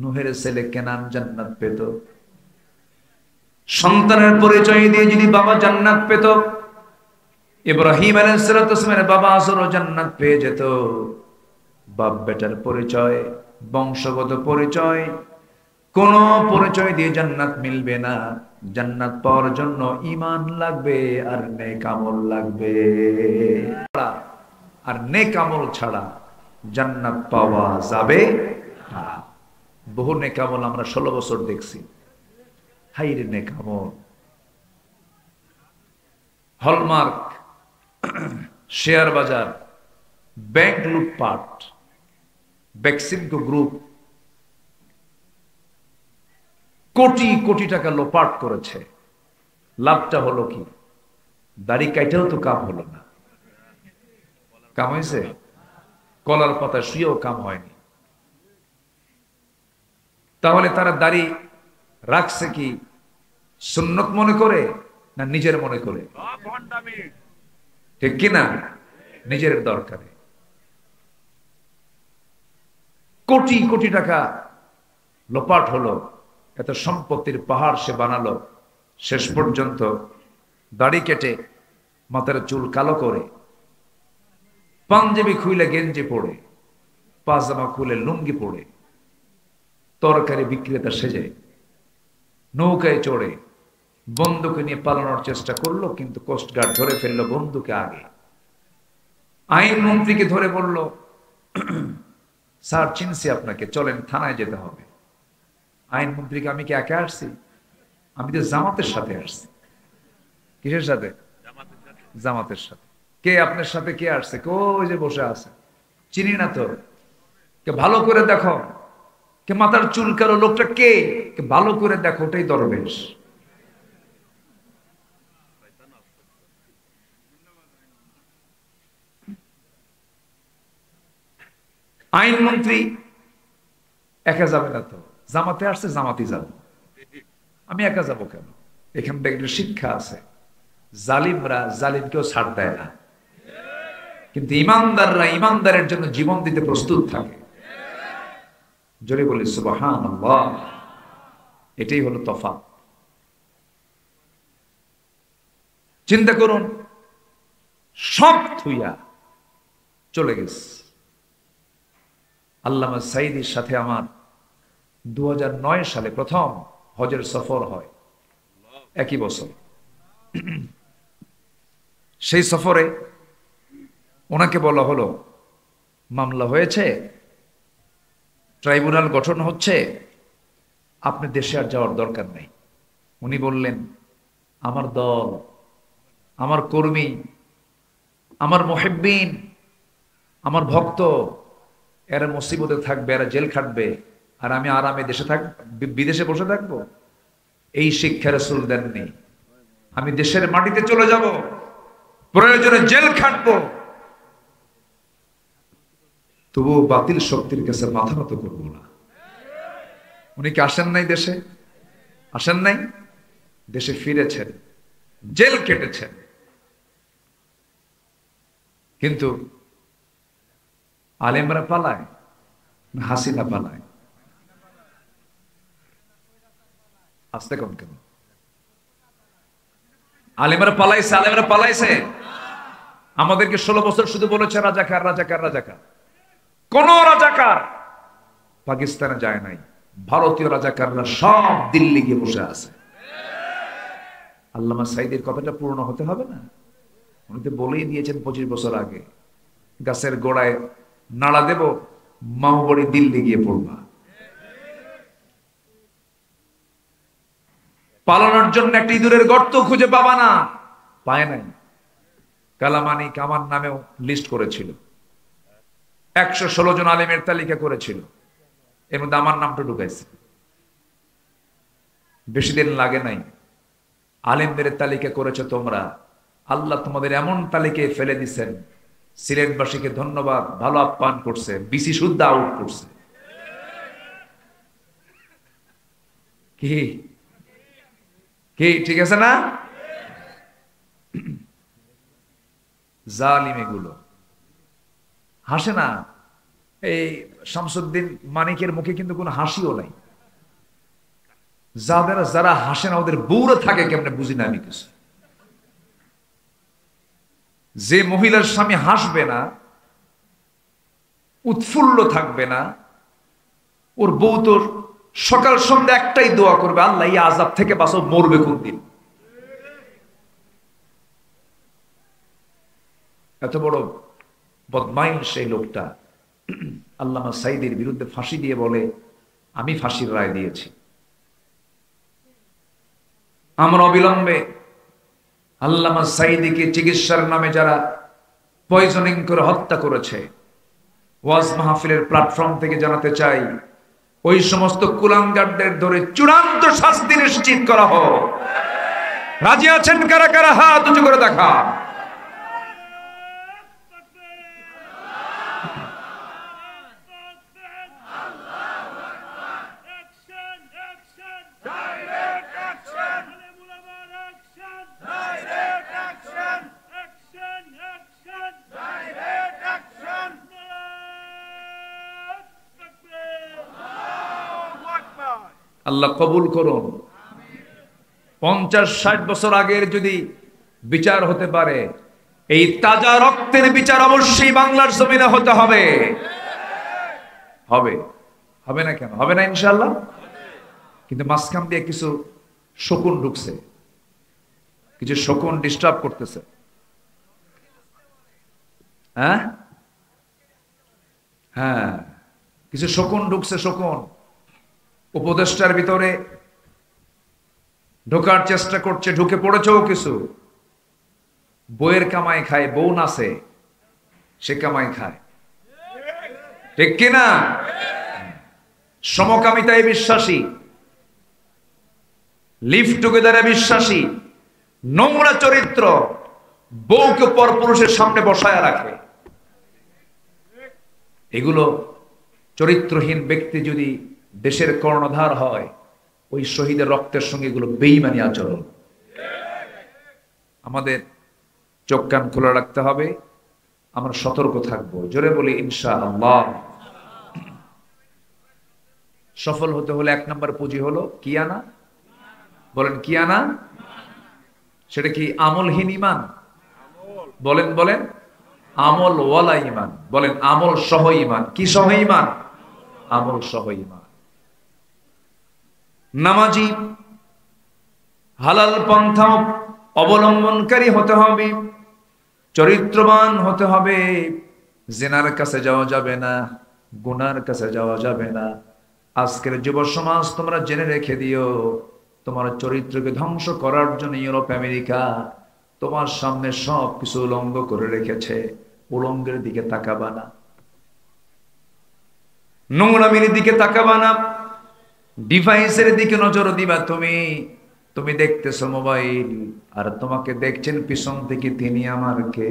নূহের ছেলে কেনান জান্নাত পেত। সন্তানের পরিচয় দিয়ে যদি বাবা জান্নাত পেত, ইব্রাহিম আলাইহিস সালামের বাবা আজরও জান্নাত পেয়ে যেত। বাপ বেটার পরিচয়, বংশগত পরিচয়, কোন পরিচয় দিয়ে জান্নাত মিলবে না। জান্নাত পাওয়ার জন্য ঈমান লাগবে আর নেক আমল লাগবে। আর নেক আমল ছাড়া জান্নাত পাওয়া যাবে না। বহু নেক আমল আমরা 16 বছর দেখছি। হাইরে নেক আমল! হলমার্ক, শেয়ার বাজার, ব্যাংক লুটপাট, বেক্সিমকো গ্রুপ কোটি কোটি টাকা লোপাট করেছে। লাভটা হলো কি? দাড়ি কাইটাও তো কাম হলো না। কাম হয়েছে? কলার পাতা শুয়েও কাম হয়নি। তাহলে তারা দাড়ি রাখছে কি সুন্নত মনে করে না নিজের মনে করে? ঠিক কিনা? নিজের দরকারে। কোটি কোটি টাকা লোপাট হলো, এত সম্পত্তির পাহাড় সে বানালো। শেষ পর্যন্ত দাড়ি কেটে মাথার চুল কালো করে, পাঞ্জাবি খুলে গেঞ্জি পড়ে, পাজামা খুলে লুঙ্গি পড়ে, তরকারি বিক্রেতা সেজে নৌকায় চড়ে বন্দুক নিয়ে পালানোর চেষ্টা করলো, কিন্তু কোস্টগার্ড ধরে ফেললো বন্দুকে আগে। আইন মন্ত্রীকে ধরে বলল, স্যার চিনছি আপনাকে, চলেন থানায় যেতে হবে। আইনমন্ত্রীকে, আমি কি একা আসছি? আমি তো জামাতের সাথে আসছি। কিসের সাথে? জামাতের সাথে। কে আপনার সাথে? কে আসছে? ওই যে বসে আছে, চিনি না তো। কে ভালো করে দেখো, কে মাথার চুল কালো লোকটা কে? ভালো করে দেখো, ওটাই দরবেশ। আইনমন্ত্রী একা যাবে না তো, জামাতে আসছে, জামাতি যাব। আমি একা যাব কেন? এখান থেকে একটা শিক্ষা আছে, জালিমরা জালিমকেও ছাড় দেয় না, কিন্তু ইমানদাররা ইমানদারের জন্য জীবন দিতে প্রস্তুত থাকে। জোরে বলি সুবহানাল্লাহ। এটাই হলো তফাৎ। চিন্তা করুন, সব থুইয়া চলে গেছে। আল্লামা সাঈদীর সাথে আমার 2009 সালে প্রথম হজের সফর হয়, একই বছর। সেই সফরে ওনাকে বলা হলো, মামলা হয়েছে, ট্রাইব্যুনাল গঠন হচ্ছে, আপনি দেশে আর যাওয়ার দরকার নেই। উনি বললেন, আমার দল, আমার কর্মী, আমার মুহিব্বিন, আমার ভক্ত, এরা মুসিবতে থাকবে, এরা জেল খাটবে, আর আমি আরামে দেশে বিদেশে বসে থাকবো? এই শিক্ষা রাসূল দেননি। আমি দেশের মাটিতে চলে যাব, প্রয়োজনে জেল খাটবো, তবুও বাতিল শক্তির কাছে মাথা নত করবো না। উনি কি আসেন নাই দেশে? আসেন নাই? দেশে ফিরেছেন, জেল কেটেছেন, কিন্তু আলেমরা পালায় না হাসিনা পালায়? আসতে কম কেন? আলেমরা পালাইছে, আলেমরা পালাইছে। আমাদেরকে 16 বছর শুধু বলেছে রাজাকার, রাজাকার, রাজাকার। কোন রাজাকার পাকিস্তানে যায় নাই। ভারতীয় রাজাকাররা সব দিল্লি গিয়ে বসে আছে। আল্লামা সাঈদীর কথাটা পূর্ণ হতে হবে না? উনি তো বলেই দিয়েছেন 25 বছর আগে, গাছের গোড়ায় নাড়া দেব, মাহবড়ি দিল্লি গিয়ে পড়বা। পালানোর জন্য একটা ইঁদুরের গর্ত খুঁজে পাবা না, পায় নাই। কালামানিক আমার নামেও লিস্ট করেছিল, 116 জন আলেমের তালিকা করেছিল, এর মধ্যে আমার নামটা ঢুকাইছে। বেশি দিন লাগে নাই, আলেমদের তালিকা করেছে তোমরা, আল্লাহ তোমাদের এমন তালিকায় ফেলে দিচ্ছেন, সিলেটবাসীকে ধন্যবাদ, ভালো আপ্যায়ন করছে, বিসি শুদ্ধ আউট করছে। কি কি ঠিক আছে না? জালিম এগুলো হাসে না। এই শামসুদ্দিন মানিকের মুখে কিন্তু কোনো হাসিও নাই। যারা হাসে না ওদের বউরা থাকে কেমনে বুঝি না আমি কিছু। যে মহিলার স্বামী হাসবে না, উৎফুল্ল থাকবে না, ওর বউ তোর সকাল সন্ধ্যা একটাই দোয়া করবে, আল্লাহ এই আযাব থেকে বাঁচো, মরবে কোন দিন। এত বড় বদমাইশ সেই লোকটা আল্লামা সাঈদীর বিরুদ্ধে ফাঁসি দিয়ে বলে, আমি ফাঁসির রায় দিয়েছি। আমরা অবিলম্বে আল্লামা সাঈদীকে চিকিৎসার নামে যারা পয়জনিং করে হত্যা করেছে, ওয়াজ মাহফিলের প্ল্যাটফর্ম থেকে জানাতে চাই, ওই সমস্ত কুলাঙ্গারদের ধরে চূড়ান্ত শাস্তি নিশ্চিত করা হোক। রাজি আছেন কারা কারা? হাত উঁচু করে দেখা। আল্লাহ কবুল করুন। 50-60 বছর আগের যদি বিচার হতে পারে, এই তাজা রক্তের বিচার অবশ্যই বাংলার জমিনে হতে হবে। হবে, হবে না কেন? হবে না ইনশাআল্লাহ। কিন্তু মাঝখান দিয়ে কিছু শকুন ঢুকছে, কিছু শকুন ডিস্টার্ব করতেছে। হ্যাঁ হ্যাঁ, কিছু শকুন ঢুকছে। শকুন উপদেষ্টার ভিতরে ঢোকার চেষ্টা করছে, ঢুকে পড়েছেও কিছু। বউয়ের কামাই খায়, বউ নাচে, সে কামাই খায়, ঠিক কিনা? সমকামিতায় বিশ্বাসী, লিভ টুগেদারে বিশ্বাসী, নোংরা চরিত্র, বউকে পরপুরুষের সামনে বসায় রাখে। এগুলো চরিত্রহীন ব্যক্তি যদি দেশের কর্ণধার হয়, ওই শহীদের রক্তের সঙ্গে এগুলো বেঈমানি আচরণ। আমাদের চোখ কান খোলা রাখতে হবে, আমরা সতর্ক থাকবো। জোরে বলি ইনশাআল্লাহ। সফল হতে হলে 1 নম্বর পুঁজি হলো কি আনা? বলেন কি আনা? সেটা কি? আমলহীন ঈমান। বলেন বলেন, আমল ওয়ালা ঈমান। বলেন আমল সহ ঈমান। কি সহ ঈমান? আমল সহ ঈমান। নামাজি, হালাল পন্থা অবলম্বনকারী হতে হবে, চরিত্রবান হতে হবে। জিনার কাছে যাওয়া যাবে না, গুনার কাছে যাওয়া যাবে না। আজকের যুব সমাজ তোমরা জেনে রেখে দিও, তোমার চরিত্রকে ধ্বংস করার জন্য ইউরোপ আমেরিকা তোমার সামনে সব কিছু উলঙ্গ করে রেখেছে। উলঙ্গের দিকে তাকাবা না, নোংরামির দিকে তাকাবা না, ডিভাইসের দিকে নজর দিবা। তুমি দেখতেছো মোবাইল, আর তোমাকে দেখছেন পিছন থেকে তিনি আমার কে?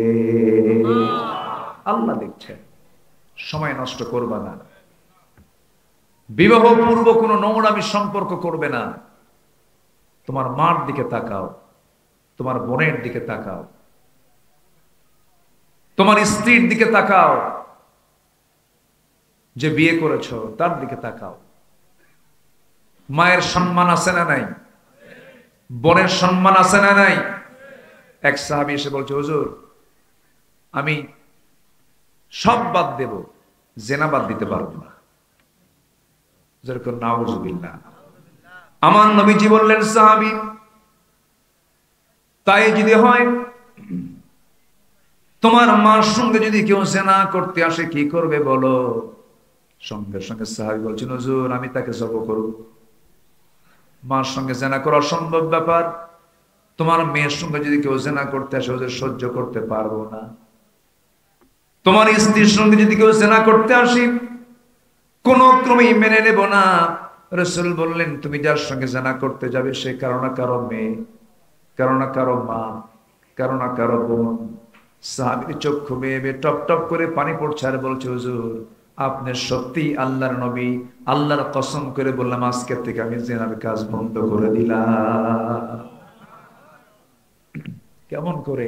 আল্লাহ দেখছেন। সময় নষ্ট করবা না। বিবাহ পূর্ব কোনো নোংরামি সম্পর্ক করবে না। তোমার মার দিকে তাকাও, তোমার বোনের দিকে তাকাও, তোমার স্ত্রীর দিকে তাকাও, যে বিয়ে করেছো তার দিকে তাকাও। মায়ের সম্মান আছে না নাই? বোনের সম্মান আছে না নাই? এক সাহাবী এসে বলছে, হুজুর আমি সব বাদ দেব, জেনা বাদ দিতে পারবো না। যেরকম নাউজুবিল্লাহ। আমার নবীজি বললেন, সাহাবী তাই যদি হয়, তোমার মার সঙ্গে যদি কেউ জেনা করতে আসে কি করবে বলো? সঙ্গে সঙ্গে সাহাবী বলছেন, হুজুর আমি তাকে জবাহ করব। মার সঙ্গে জেনা করা অসম্ভব ব্যাপার, তোমার মেয়ের সঙ্গে যদি কেউ জেনা করতে আসে ওদের সহ্য করতে পারবো না। তোমার স্ত্রীর সঙ্গে যদি কেউ জেনা করতে আসি কোন ক্রমেই মেনে নেব না। রাসূল বললেন, তুমি যার সঙ্গে জেনা করতে যাবে সে কারো না কারো মেয়ে, কারো না কারো মা, কারো না কারো বোন। সাহাবীর চক্ষু বেয়ে বেয়ে টপ টপ করে পানি পড়ছে আর বলছে, হুজুর আপনি সত্যি আল্লাহর নবী, আল্লাহর কসম করে বললাম আজকে থেকে আমি জেনার কাজ বন্ধ করে দিলাম। কেমন করে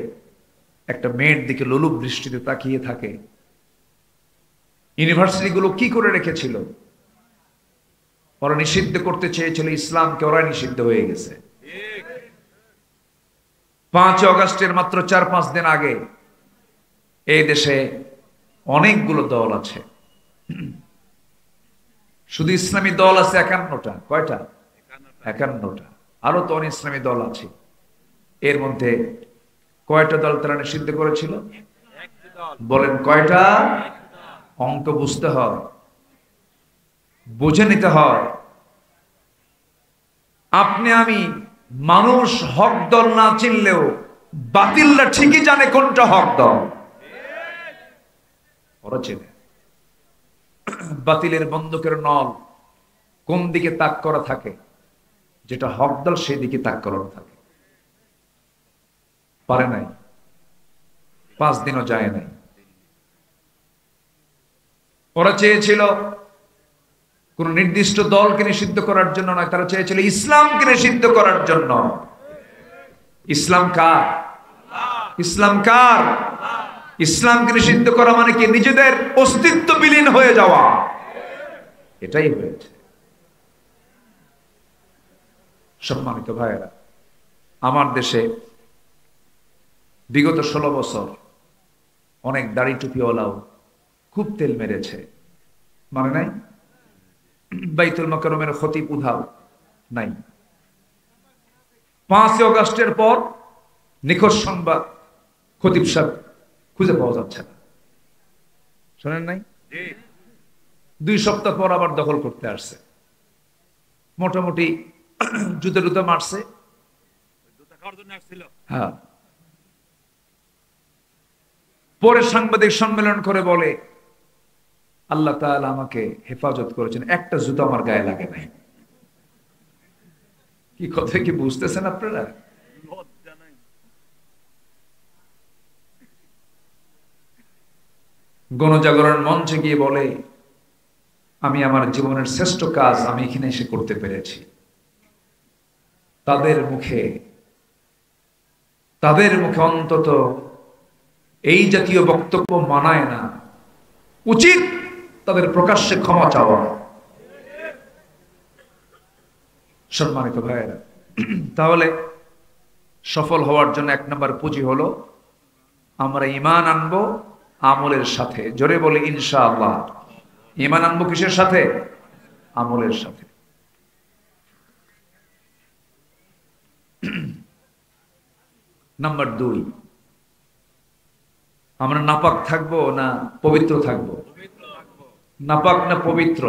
একটা মেয়ের দিকে লোলুপ দৃষ্টিতে তাকিয়ে থাকে। ইউনিভার্সিটি গুলো কি করে রেখেছিল? ওরা নিষিদ্ধ করতে চেয়েছিল ইসলামকে, ওরা নিষিদ্ধ হয়ে গেছে। 5 অগাস্টের মাত্র 4-5 দিন আগে এই দেশে অনেকগুলো দল আছে, শুধু ইসলামী দল আছে 51টা। কয়টা? 51টা। আরো তো অনেক ইসলামী দল আছে। এর মধ্যে কয়টা দল তারা নিষিদ্ধ করেছিল? বলেন কয়টা? অঙ্ক বুঝতে হয়, বুঝে নিতে হয়। আপনি আমি মানুষ হক দল না চিনলেও বাতিলরা ঠিকই জানে কোনটা হক দল। ওরা চেনে বাতিলের বন্দুকের নল কোন দিকে তাক করা থাকে, যেটা হক দল সেই দিকে তাক করা থাকে। পারে নাই, 5 দিনও যায় নাই। ওরা চেয়েছিল কোন নির্দিষ্ট দলকে নিষিদ্ধ করার জন্য নয়, তারা চেয়েছিল ইসলামকে নিষিদ্ধ করার জন্য। ইসলাম কার? ইসলাম কার? ইসলামকে নিষিদ্ধ করা মানে কি? নিজেদের অস্তিত্ব বিলীন হয়ে যাওয়া। এটাই হয়েছে। সম্মানিত ভাইয়েরা, আমার দেশে বিগত 16 বছর অনেক দাড়ি টুপিওয়ালাও খুব তেল মেরেছে, মানে নাই? বাইতুল মাকরমের খতিব উধাও নাই। 5 অগাস্টের পর নিখোঁজ সংবাদ, খতিব সাহেব খুঁজে পাওয়া যাচ্ছে না। শোনেন নাই? 2 সপ্তাহ পর আবার দখল করতে আসছে। মোটামুটি জুতা মারছে। হ্যাঁ, পরে সাংবাদিক সম্মেলন করে বলে, আল্লাহ তাআলা আমাকে হেফাজত করেছেন, একটা জুতা আমার গায়ে লাগে নাই। কি কথা কি বুঝতেছেন আপনারা? গণজাগরণ মঞ্চে গিয়ে বলে, আমি আমার জীবনের শ্রেষ্ঠ কাজ আমি এখানে এসে করতে পেরেছি। তাদের মুখে অন্তত এই জাতীয় বক্তব্য মানায় না। উচিত তাদের প্রকাশ্যে ক্ষমা চাওয়া। সম্মানিত ভাইয়েরা, তাহলে সফল হওয়ার জন্য 1 নম্বর পুঁজি হলো আমরা ঈমান আনবো আমলের সাথে। জোরে বলি ইনশাআল্লাহ। ঈমান আনবো কিসের সাথে? আমলের সাথে। নাম্বার 2, আমরা নাপাক থাকবো না পবিত্র থাকবো? নাপাক না পবিত্র?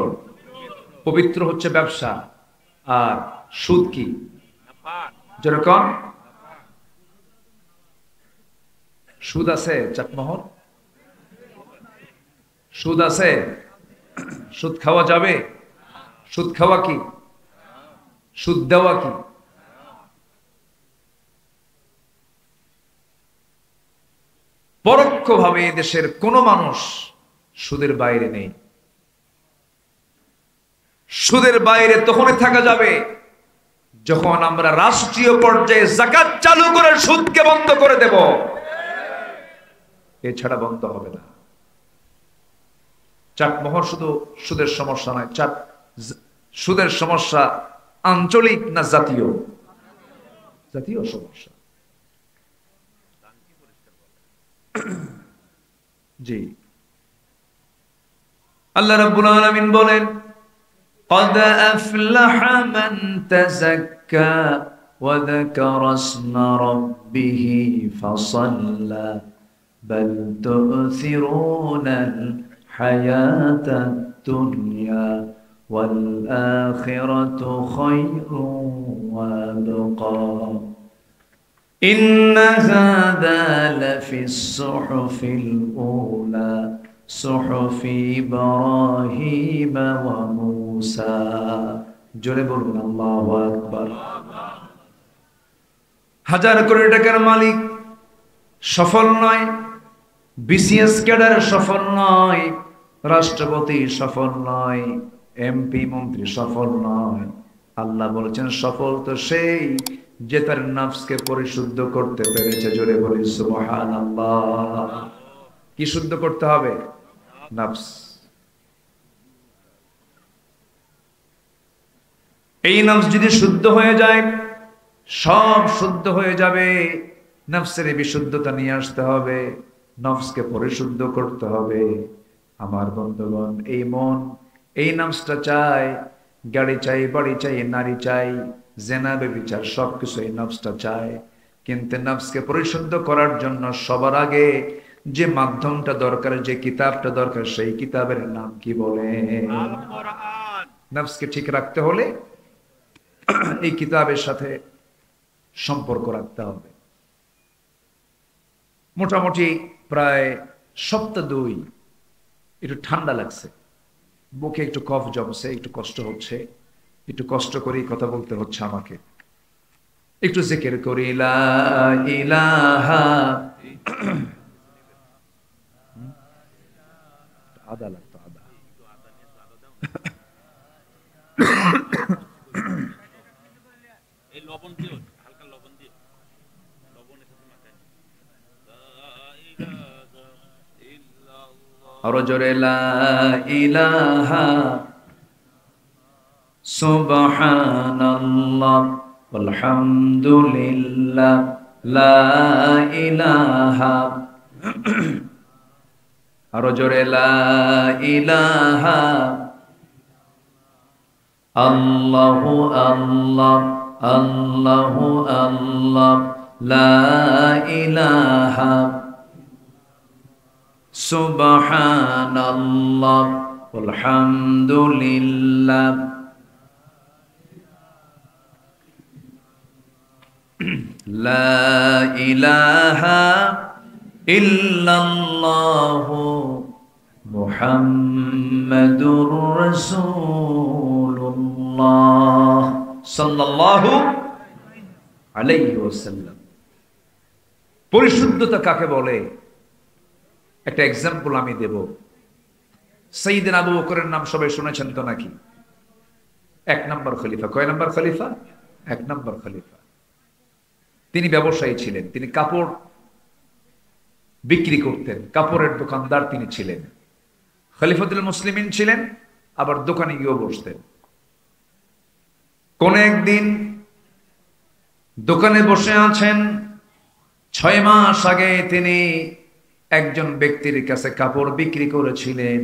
পবিত্র হচ্ছে ব্যবসা, আর সুদ কি? যেরকম সুদ আছে চাটমোহর, সুদ আছে? সুদ খাওয়া যাবে? সুদ খাওয়া কি? সুদ দেওয়া কি? পরোক্ষভাবে দেশের কোন মানুষ সুদের বাইরে নেই। সুদের বাইরে তখনই থাকা যাবে যখন আমরা রাষ্ট্রীয় পর্যায়ে যাকাত চালু করে সুদকে বন্ধ করে দেব। এছাড়া বন্ধ হবে না। চাটমোহর শুধু সুদের সমস্যা নয়, সুদের সমস্যা আঞ্চলিক না জাতীয়? জাতীয় সমস্যা। জি, আল্লাহ রাব্বুল আলামিন বলেন, قد أفلح من تزكى وذكر اسم ربه فصلى بل تؤثرون الحياة الدنيا والآخرة خير وأبقى إن هذا لفي الصحف الأولى صحف إبراهيم وموسى জোরে বলুন আল্লাহু আকবার। হাজার কোটি টাকার মালিক সফল নয়, বিসিএস ক্যাডার সফল নয়, রাষ্ট্রপতি সফল নয়, এমপি মন্ত্রী সফল নয়। আল্লাহ বলেছেন সফল তো সেই যে তার নফসকে পরিশুদ্ধ করতে পেরেছে। জোরে বলি সুবহানাল্লাহ। কি শুদ্ধ করতে হবে? নফস। এই নফস যদি শুদ্ধ হয়ে যায় সব শুদ্ধ হয়ে যাবে। নফসের বিশুদ্ধতা নিয়ে আসতে হবে, নফসকে পরিশুদ্ধ করতে হবে। আমার বন্ধুগণ, এই মন এই নফসটা চাই, গাড়ি চাই, বাড়ি চাই, নারী চাই, জেনা ব্যভিচার সবকিছু এই নফসটা চায়। কিন্তু নফসকে পরিশুদ্ধ করার জন্য সবার আগে যে মাধ্যমটা দরকার, যে কিতাবটা দরকার, সেই কিতাবের নাম কি বলে? আল কোরআন। নফসকে ঠিক রাখতে হলে এই কিতাবের সাথে সম্পর্ক রাখতে হবে। মোটামুটি প্রায় সপ্তাহ 2 একটু ঠান্ডা লাগছে, বুকে একটু কফ জমছে, একটু কষ্ট হচ্ছে, একটু কষ্ট করেই কথা বলতে হচ্ছে আমাকে। একটু জিকির করি লা ইলাহা আদা লাগতো আদা। এই লবণ দিও, হালকা লবণ দিও, লবণের সাথে মাখায়। আর জোরে লা ইলাহা সুবহানাল্লাহ আলহামদুলিল্লাহ লা ইলাহা। আর জোরে লা ইলাহা আল্লাহু আল্লাহ আল্লাহু আল্লাহ লা ইলাহা সুবহানাল্লাহ আলহামদুলিল্লাহ লা ইলাহা ইল্লাল্লাহু মুহাম্মাদুর রাসূলুল্লাহ সাল্লাল্লাহু আলাইহি ওয়াসাল্লাম। পরিশুদ্ধতা কাকে বলে? একটা এক্সাম্পল আমি দেব। সাইয়েদনা আবু বকরের নাম সবাই শুনেছেন তো নাকি? 1 নম্বর খলিফা। কয় নম্বর খলিফা? 1 নম্বর খলিফা। তিনি ব্যবসায়ী ছিলেন, তিনি কাপড় বিক্রি করতেন, কাপড়ের দোকানদার তিনি ছিলেন। খলিফাতুল মুসলিমিন ছিলেন, আবার দোকানে গিয়েও বসতেন। কোন একদিন দোকানে বসে আছেন, 6 মাস আগে তিনি একজন ব্যক্তির কাছে কাপড় বিক্রি করেছিলেন।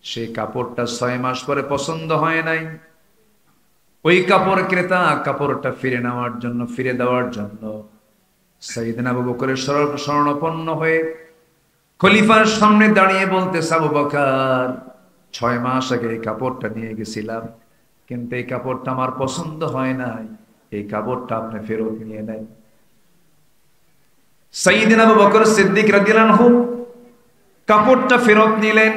সেই কাপড়টা 6 মাস পরে পছন্দ হয় নাই। ওই কাপড় ক্রেতা কাপড়টা ফিরে নেওয়ার জন্য, ফিরে দেওয়ার জন্য সাইয়েদনা আবু বকরের শরণাপন্ন হয়ে খলিফার সামনে দাঁড়িয়ে বলতেছে, আবু বকর, 6 মাস আগে এই কাপড়টা নিয়ে গেছিলাম, কিন্তু এই কাপড়টা আমার পছন্দ হয় নাই, এই কাপড়টা আপনি ফেরত নিয়ে নেন। সাইয়েদনা আবু বকর সিদ্দিক রাদিয়াল্লাহু আনহু কাপড়টা ফেরত নিলেন,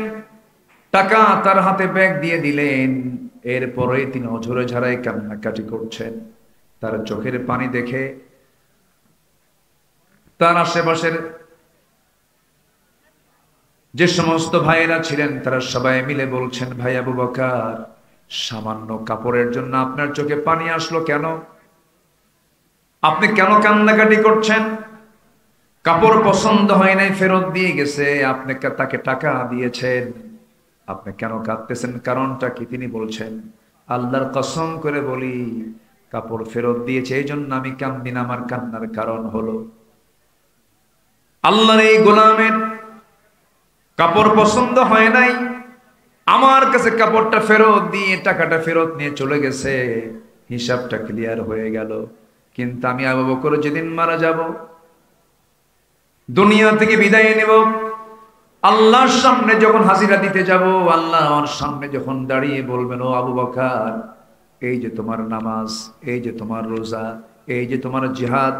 টাকা তার হাতে ব্যাগ দিয়ে দিলেন। এরপরে তিনি অঝরে ঝরায় কান্নাকাটি করছেন। তার চোখের পানি দেখে তার আশেপাশের যে সমস্ত ভাইয়েরা ছিলেন তারা সবাই মিলে বলছেন, ভাই আবু বকর, সামান্য কাপড়ের জন্য আপনার চোখে পানি আসলো কেন? আপনি কেন কান্নাকাটি করছেন? কাপড় পছন্দ হয় নাই, ফেরত দিয়ে গেছে, আপনি তাকে টাকা দিয়েছেন, আপনি কেন কাঁদতেছেন? কারণটা কি? তিনি বলছেন, আল্লাহর কসম করে বলি, কাপড় ফেরত দিয়েছে এই জন্য আমি কান্দি না, আমার কান্নার কারণ হলো আল্লাহর এই গোলামের কাপড় পছন্দ হয় নাই, আমার কাছে কাপড়টা ফেরত দিয়ে টাকাটা ফেরত নিয়ে চলে গেছে, হিসাবটা ক্লিয়ার হয়ে গেল। কিন্তু আমি আবু বকর যেদিন মারা যাব, দুনিয়া থেকে বিদায় নেব, আল্লাহর সামনে যখন হাজিরা দিতে যাব, আল্লাহর সামনে যখন দাঁড়িয়ে বলবেন, ও আবু বকর, এই যে তোমার নামাজ, এই যে তোমার রোজা, এই যে তোমার জিহাদ,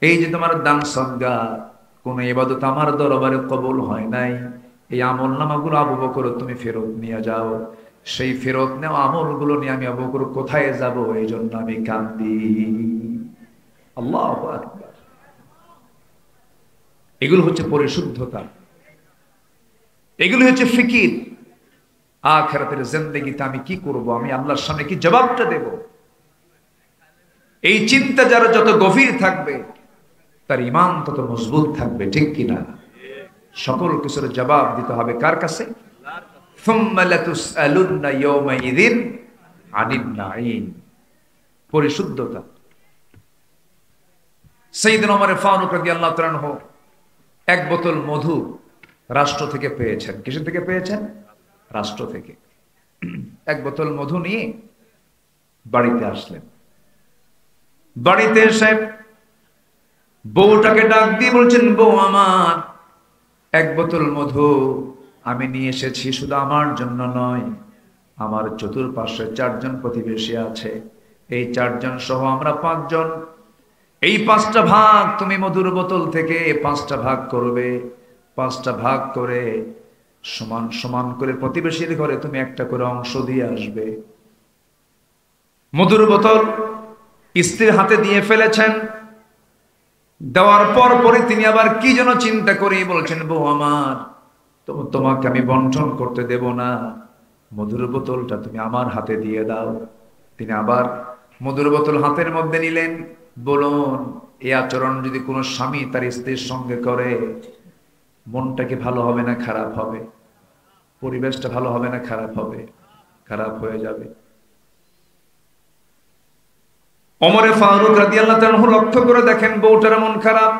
এই যে তোমার দান সদকা, কোন ইবাদত আমার দরবারে কবুল হয় নাই, এই আমল নামাগুলো আবু বকর তুমি ফেরত নিয়ে যাও। সেই ফেরত নেওয়া আমলগুলো নিয়ে আমি আবু বকর কোথায় যাব, এই জন্য আমি কান্দি। আল্লাহু আকবার। এগুলো হচ্ছে পরিশুদ্ধতা, এগুলো হচ্ছে ফিকির। আখিরাতের জিন্দেগিতে আমি কি করব, আমি আল্লাহর সামনে কি জবাবটা দেব, এই চিন্তা যারা যত গভীর থাকবে তার ঈমান তত মজবুত থাকবে, ঠিক কিনা? সকল কিছুর জবাব দিতে হবে কার কাছে? সুম্মা লাতুসআলুন্না ইয়াওমাইযিন আনিন নাঈম। পরিশুদ্ধতা। সাইয়েদনা ওমর ফারুক রাদিয়াল্লাহু তাআলা আনহু এক বোতল মধু রাষ্ট্র থেকে পেয়েছেন। কিসের থেকে পেয়েছেন? রাষ্ট্র থেকে। এক বোতল মধু নিয়ে বাড়িতে আসলেন। বাড়িতে এসে বউটাকে ডাক দিয়ে বলছেন, বউ আমার, এক বোতল মধু আমি নিয়ে এসেছি, শুধু আমার জন্য নয়, আমার চতুর্পার্শ্বে 4 জন প্রতিবেশী আছে, এই 4 জন সহ আমরা 5 জন। এই 5টা ভাগ তুমি মধুর বোতল থেকে 5টা ভাগ করবে, 5টা ভাগ করে সমান সমান করে প্রতিবেশীর ঘরে তুমি একটা করে অংশ দিয়ে আসবে। মধুর বোতল স্ত্রীর হাতে দিয়ে ফেলেছেন। দেওয়ার পর পরে তিনি আবার কি যেন চিন্তা করে বলছেন, বউ আমার, তোমাকে আমি বন্টন করতে দেব না, মধুর বোতলটা তুমি আমার হাতে দিয়ে দাও। তিনি আবার মধুর বোতল হাতের মধ্যে নিলেন। বলুন, এই আচরণ যদি কোনো স্বামী তার স্ত্রীর সঙ্গে করে, মনটা কি ভালো হবে না খারাপ হবে? পরিবেশটা ভালো হবে না খারাপ হবে? খারাপ হয়ে যাবে। ওমরে ফারুক রাদিয়াল্লাহু তাআলা লক্ষ্য করে দেখেন বউটার মন খারাপ,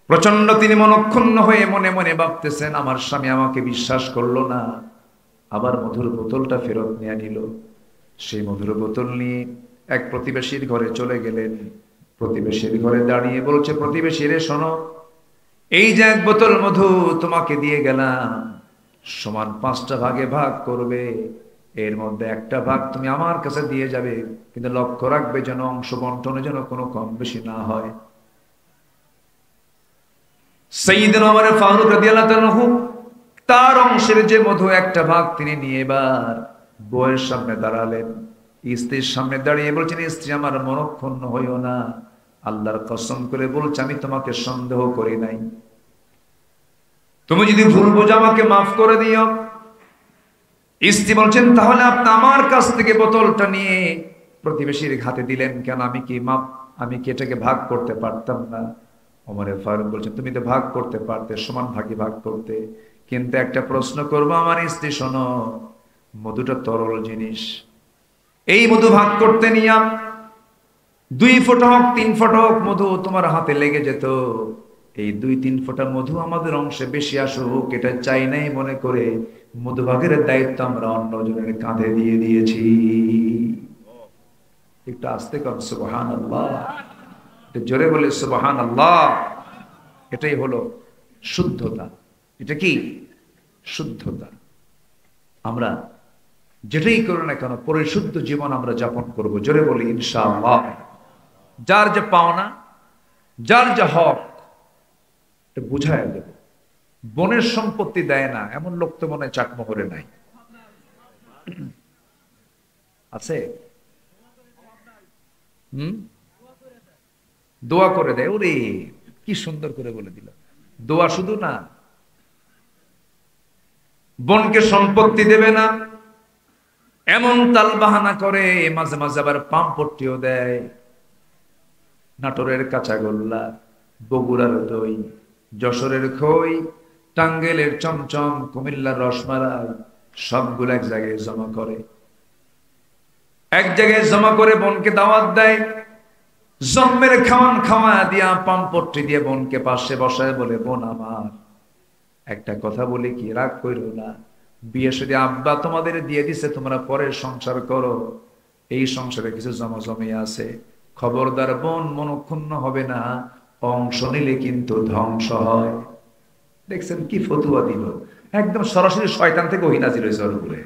প্রচন্ড। তিনি মনক্ষুণ্ণ হয়ে মনে মনে ভাবতেছেন, আমার স্বামী আমাকে বিশ্বাস করলো না, আবার মধুর বোতলটা ফেরত নিয়ে নিল। সেই মধুর বোতল নিয়ে এক প্রতিবেশীর ঘরে চলে গেলেন। প্রতিবেশীর ঘরে দাঁড়িয়ে বলছে, প্রতিবেশী রে শোনো, এই যে এক বোতল মধু তোমাকে দিয়ে গেলাম, সমান 5টা ভাগে ভাগ করবে, এর মধ্যে একটা ভাগ তুমি আমার কাছে দিয়ে যাবে, কিন্তু লক্ষ্য রাখবে যেন অংশ বন্টনে যেন কোনো কম বেশি না হয়। সাইয়েদনা ওমর ফারুক রাদিয়াল্লাহু তাআলা তার অংশের যে মধু একটা ভাগ তিনি নিয়ে এবার বউয়ের সামনে দাঁড়ালেন। স্ত্রীর সামনে দাঁড়িয়ে বলছেন, স্ত্রী আমার মনক্ষুণ্ণ হইও না, আল্লাহর কসম করে বলছে আমি তোমাকে সন্দেহ করি নাই, তুমি যদি ভুল বোঝো আমাকে মাফ করে দিও। স্ত্রী বলছেন, তাহলে আপনি আমার কাছ থেকে বোতলটা নিয়ে প্রতিবেশীর হাতে দিলেন কেন? আমি কি এটাকে ভাগ করতে পারতাম না? ওমর ফারুক বলছেন, তুমি তো ভাগ করতে পারতে, সমান ভাগে ভাগ করতে, কিন্তু একটা প্রশ্ন করবো আমার স্ত্রী, শোনো, মধুটা তরল জিনিস, এই মধু ভাগ করতে নিয়ে 2 ফোঁটা হোক 3 ফোঁটা হোক মধু তোমার হাতে লেগে যেত, এই 2-3 ফোঁটা মধু আমাদের অংশে বেশি আসুক এটা চাই নাই মনে করে মধু ভাগের দায়িত্ব আমরা অন্যজনের কাঁধে দিয়ে দিয়েছি। একটু আস্তে কর সুবহানাল্লাহ, একটু জোরে বলে সুবহানাল্লাহ। এটাই হলো শুদ্ধতা। এটা কি শুদ্ধতা? আমরা যেটাই করো না কেন পরিশুদ্ধ জীবন আমরা যাপন করব। জোরে বলি ইনশাআল্লাহ। যার যে পাওনা, যার যে হক, এটা বুঝায় দেব। বনের সম্পত্তি দেয় না এমন লোক তো মনে চাকমোহরে নাই, আছে? দোয়া করে দেয়। ওরে কি সুন্দর করে বলে দিল, দোয়া শুধু না, বনকে সম্পত্তি দেবে না এমন তাল বাহানা করে, মাঝে মাঝে আবার পাম্পট্টিও দেয়। নাটোরের কাঁচাগোল্লা, বগুড়ার দই, যশোরের খই, টাঙ্গাইলের চমচম, কুমিল্লার রসমালাই, সবগুলো এক জায়গায় জমা করে, এক জায়গায় জমা করে বোনকে দাওয়াত দেয়। জন্মের খাওয়ান খাওয়া দিয়া পাম্পট্টি দিয়ে বোনকে পাশে বসায় বলে, বোন আমার একটা কথা বলি, কি রাগ কইরো না, বিয়ে শুধু আব্বা তোমাদের দিয়ে দিছে, তোমরা পরে সংসার করো, এই সংসারে কিছু জমাজমি আছে, খবরদার বোন মনক্ষুণ্ণ হবে না, অংশ নিলে কিন্তু ধ্বংস হয়। দেখছেন কি ফতুয়া দিল, একদম সরাসরি শয়তান থেকে ওহী নাযিল হয়েছে ওর উপরে।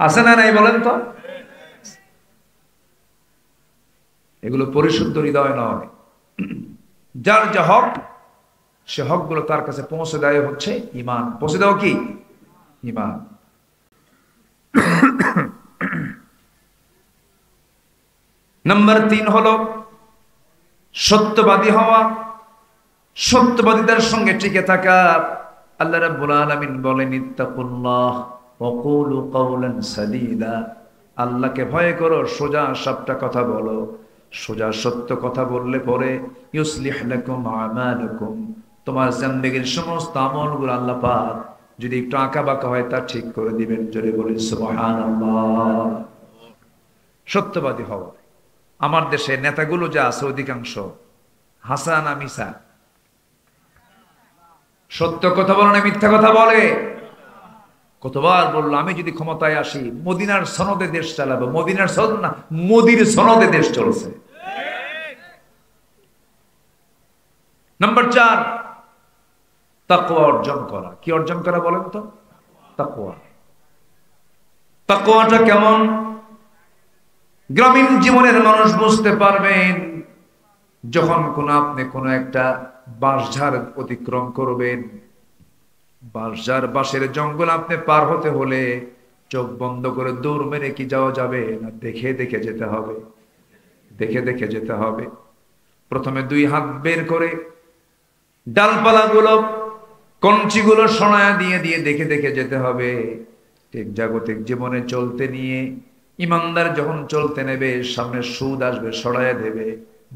আছে না নাই বলেন তো? এগুলো পরিশুদ্ধ হৃদয় নয়। যার যা হক, সে হক গুলো তার কাছে পৌঁছে দেয় হচ্ছে ঈমান। পৌঁছে দাও কি? ঈমান। নাম্বার 3 হলো সত্যবাদী হওয়া, সত্যবাদীদের সঙ্গে টিকে থাকা। আল্লাহ রাব্বুল আলামিন বলেন, ইত্তাকুল্লাহ ওয়া কুলু কাওলান সাদীদা। আল্লাহকে ভয় করো, সোজা সাপটা কথা বলো। সোজা সত্য কথা বললে পরে ইউসলিহ লাকুম আমালুকুম, তোমার জিন্দেগীর সমস্ত আমলগুলো আল্লাহ পাক যদি একটু আঁকা বাঁকা হয় তা ঠিক করে দিবেন। জোরে বলি সুবহানাল্লাহ। সত্যবাদী হওয়া। আমার দেশে নেতাগুলো যা আছে অধিকাংশ হাসানা মিসা, সত্য কথা বলে না মিথ্যা কথা বলে। কতবার বললো, আমি যদি ক্ষমতায় আসি মদিনার সনদে দেশ চালাবো। মদিনার সনদ না, মোদির সনদে দেশ চলছে। নাম্বার 4, তাকওয়া অর্জন করা। কি অর্জন করা বলেন তো? তাকওয়া। তাকওয়াটা কেমন? গ্রামীণ জীবনের মানুষ বুঝতে পারবেন, যখন আপনি কোনো একটা বাঁশঝাড় অতিক্রম করবেন, বাঁশঝাড় বাঁশের জঙ্গল আপনি পার হতে হলে চোখ বন্ধ করে দৌড় মেরে কি যাওয়া যাবে না? দেখে দেখে যেতে হবে, দেখে দেখে যেতে হবে। প্রথমে 2 হাত বের করে ডালপালাগুলো কঞ্চিগুলো সরায়া দিয়ে দিয়ে দেখে দেখে যেতে হবে। ঠিক জাগতিক জীবনে চলতে নিয়ে ইমানদার যখন চলতে নেবে, সামনে সুদ আসবে সরায়া দেবে,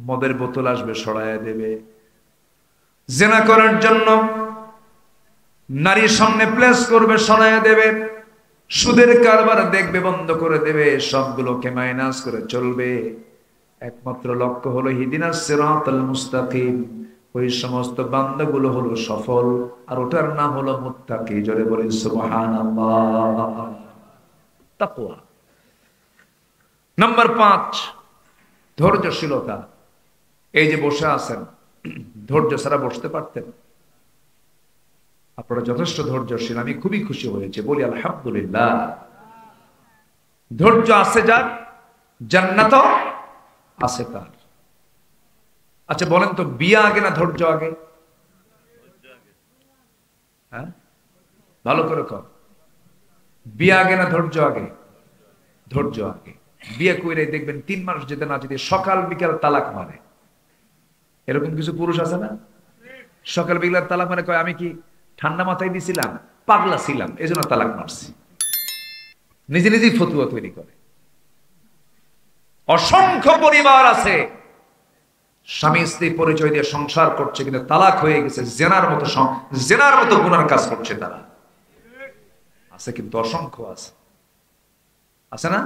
মদের বোতল আসবে সরায়া দেবে, জিনা করার জন্য নারীর সামনে প্লেস করবে সরায়া দেবে, সুদের কারবার দেখবে বন্ধ করে দেবে, সবগুলোকে মাইনাস করে চলবে। একমাত্র লক্ষ্য হলো ইহদিনাস সিরাতাল মুস্তাকিম। ওই সমস্ত বান্দাগুলো হলো সফল, আর ওটার নাম হলো মুত্তাকি। জোরে বলেন সুবহানাল্লাহ। তাকওয়া। নাম্বার 5, ধৈর্যশীলতা। এই যে বসে আছেন, ধৈর্য ছাড়া বসতে পারতেন? আপনারা যথেষ্ট ধৈর্যশীল, আমি খুবই খুশি হয়েছে, বলি আলহামদুলিল্লাহ। ধৈর্য আছে যার, জান্নাত আছে তার। আচ্ছা বলেন তো, বিয়ে আগে না ধৈর্য আগে? হ্যাঁ, ভালো করে কর। বিয়ে আগে না ধৈর্য আগে? ধৈর্য আগে। বিয়ে কইরে দেখবেন 3 মাস যেতে না যেতে সকাল বিকাল তালাক মারে। এরকম কিছু পুরুষ আছে না? সকাল বিকাল তালাক মানে কয়, আমি কি ঠান্ডা মাথায় দিছিলাম, পাগলা ছিলাম, এই জন্য তালাক মারছি। নিজে নিজেই ফতুয়া তৈরি করে। অসংখ্য পরিবার আছে স্বামী স্ত্রী পরিচয় দিয়ে সংসার করছে, কিন্তু তালাক হয়ে গেছে, জেনার মতো গুনার কাজ করছে তারা। আছে, কিন্তু অসংখ্য আছে। আছে না?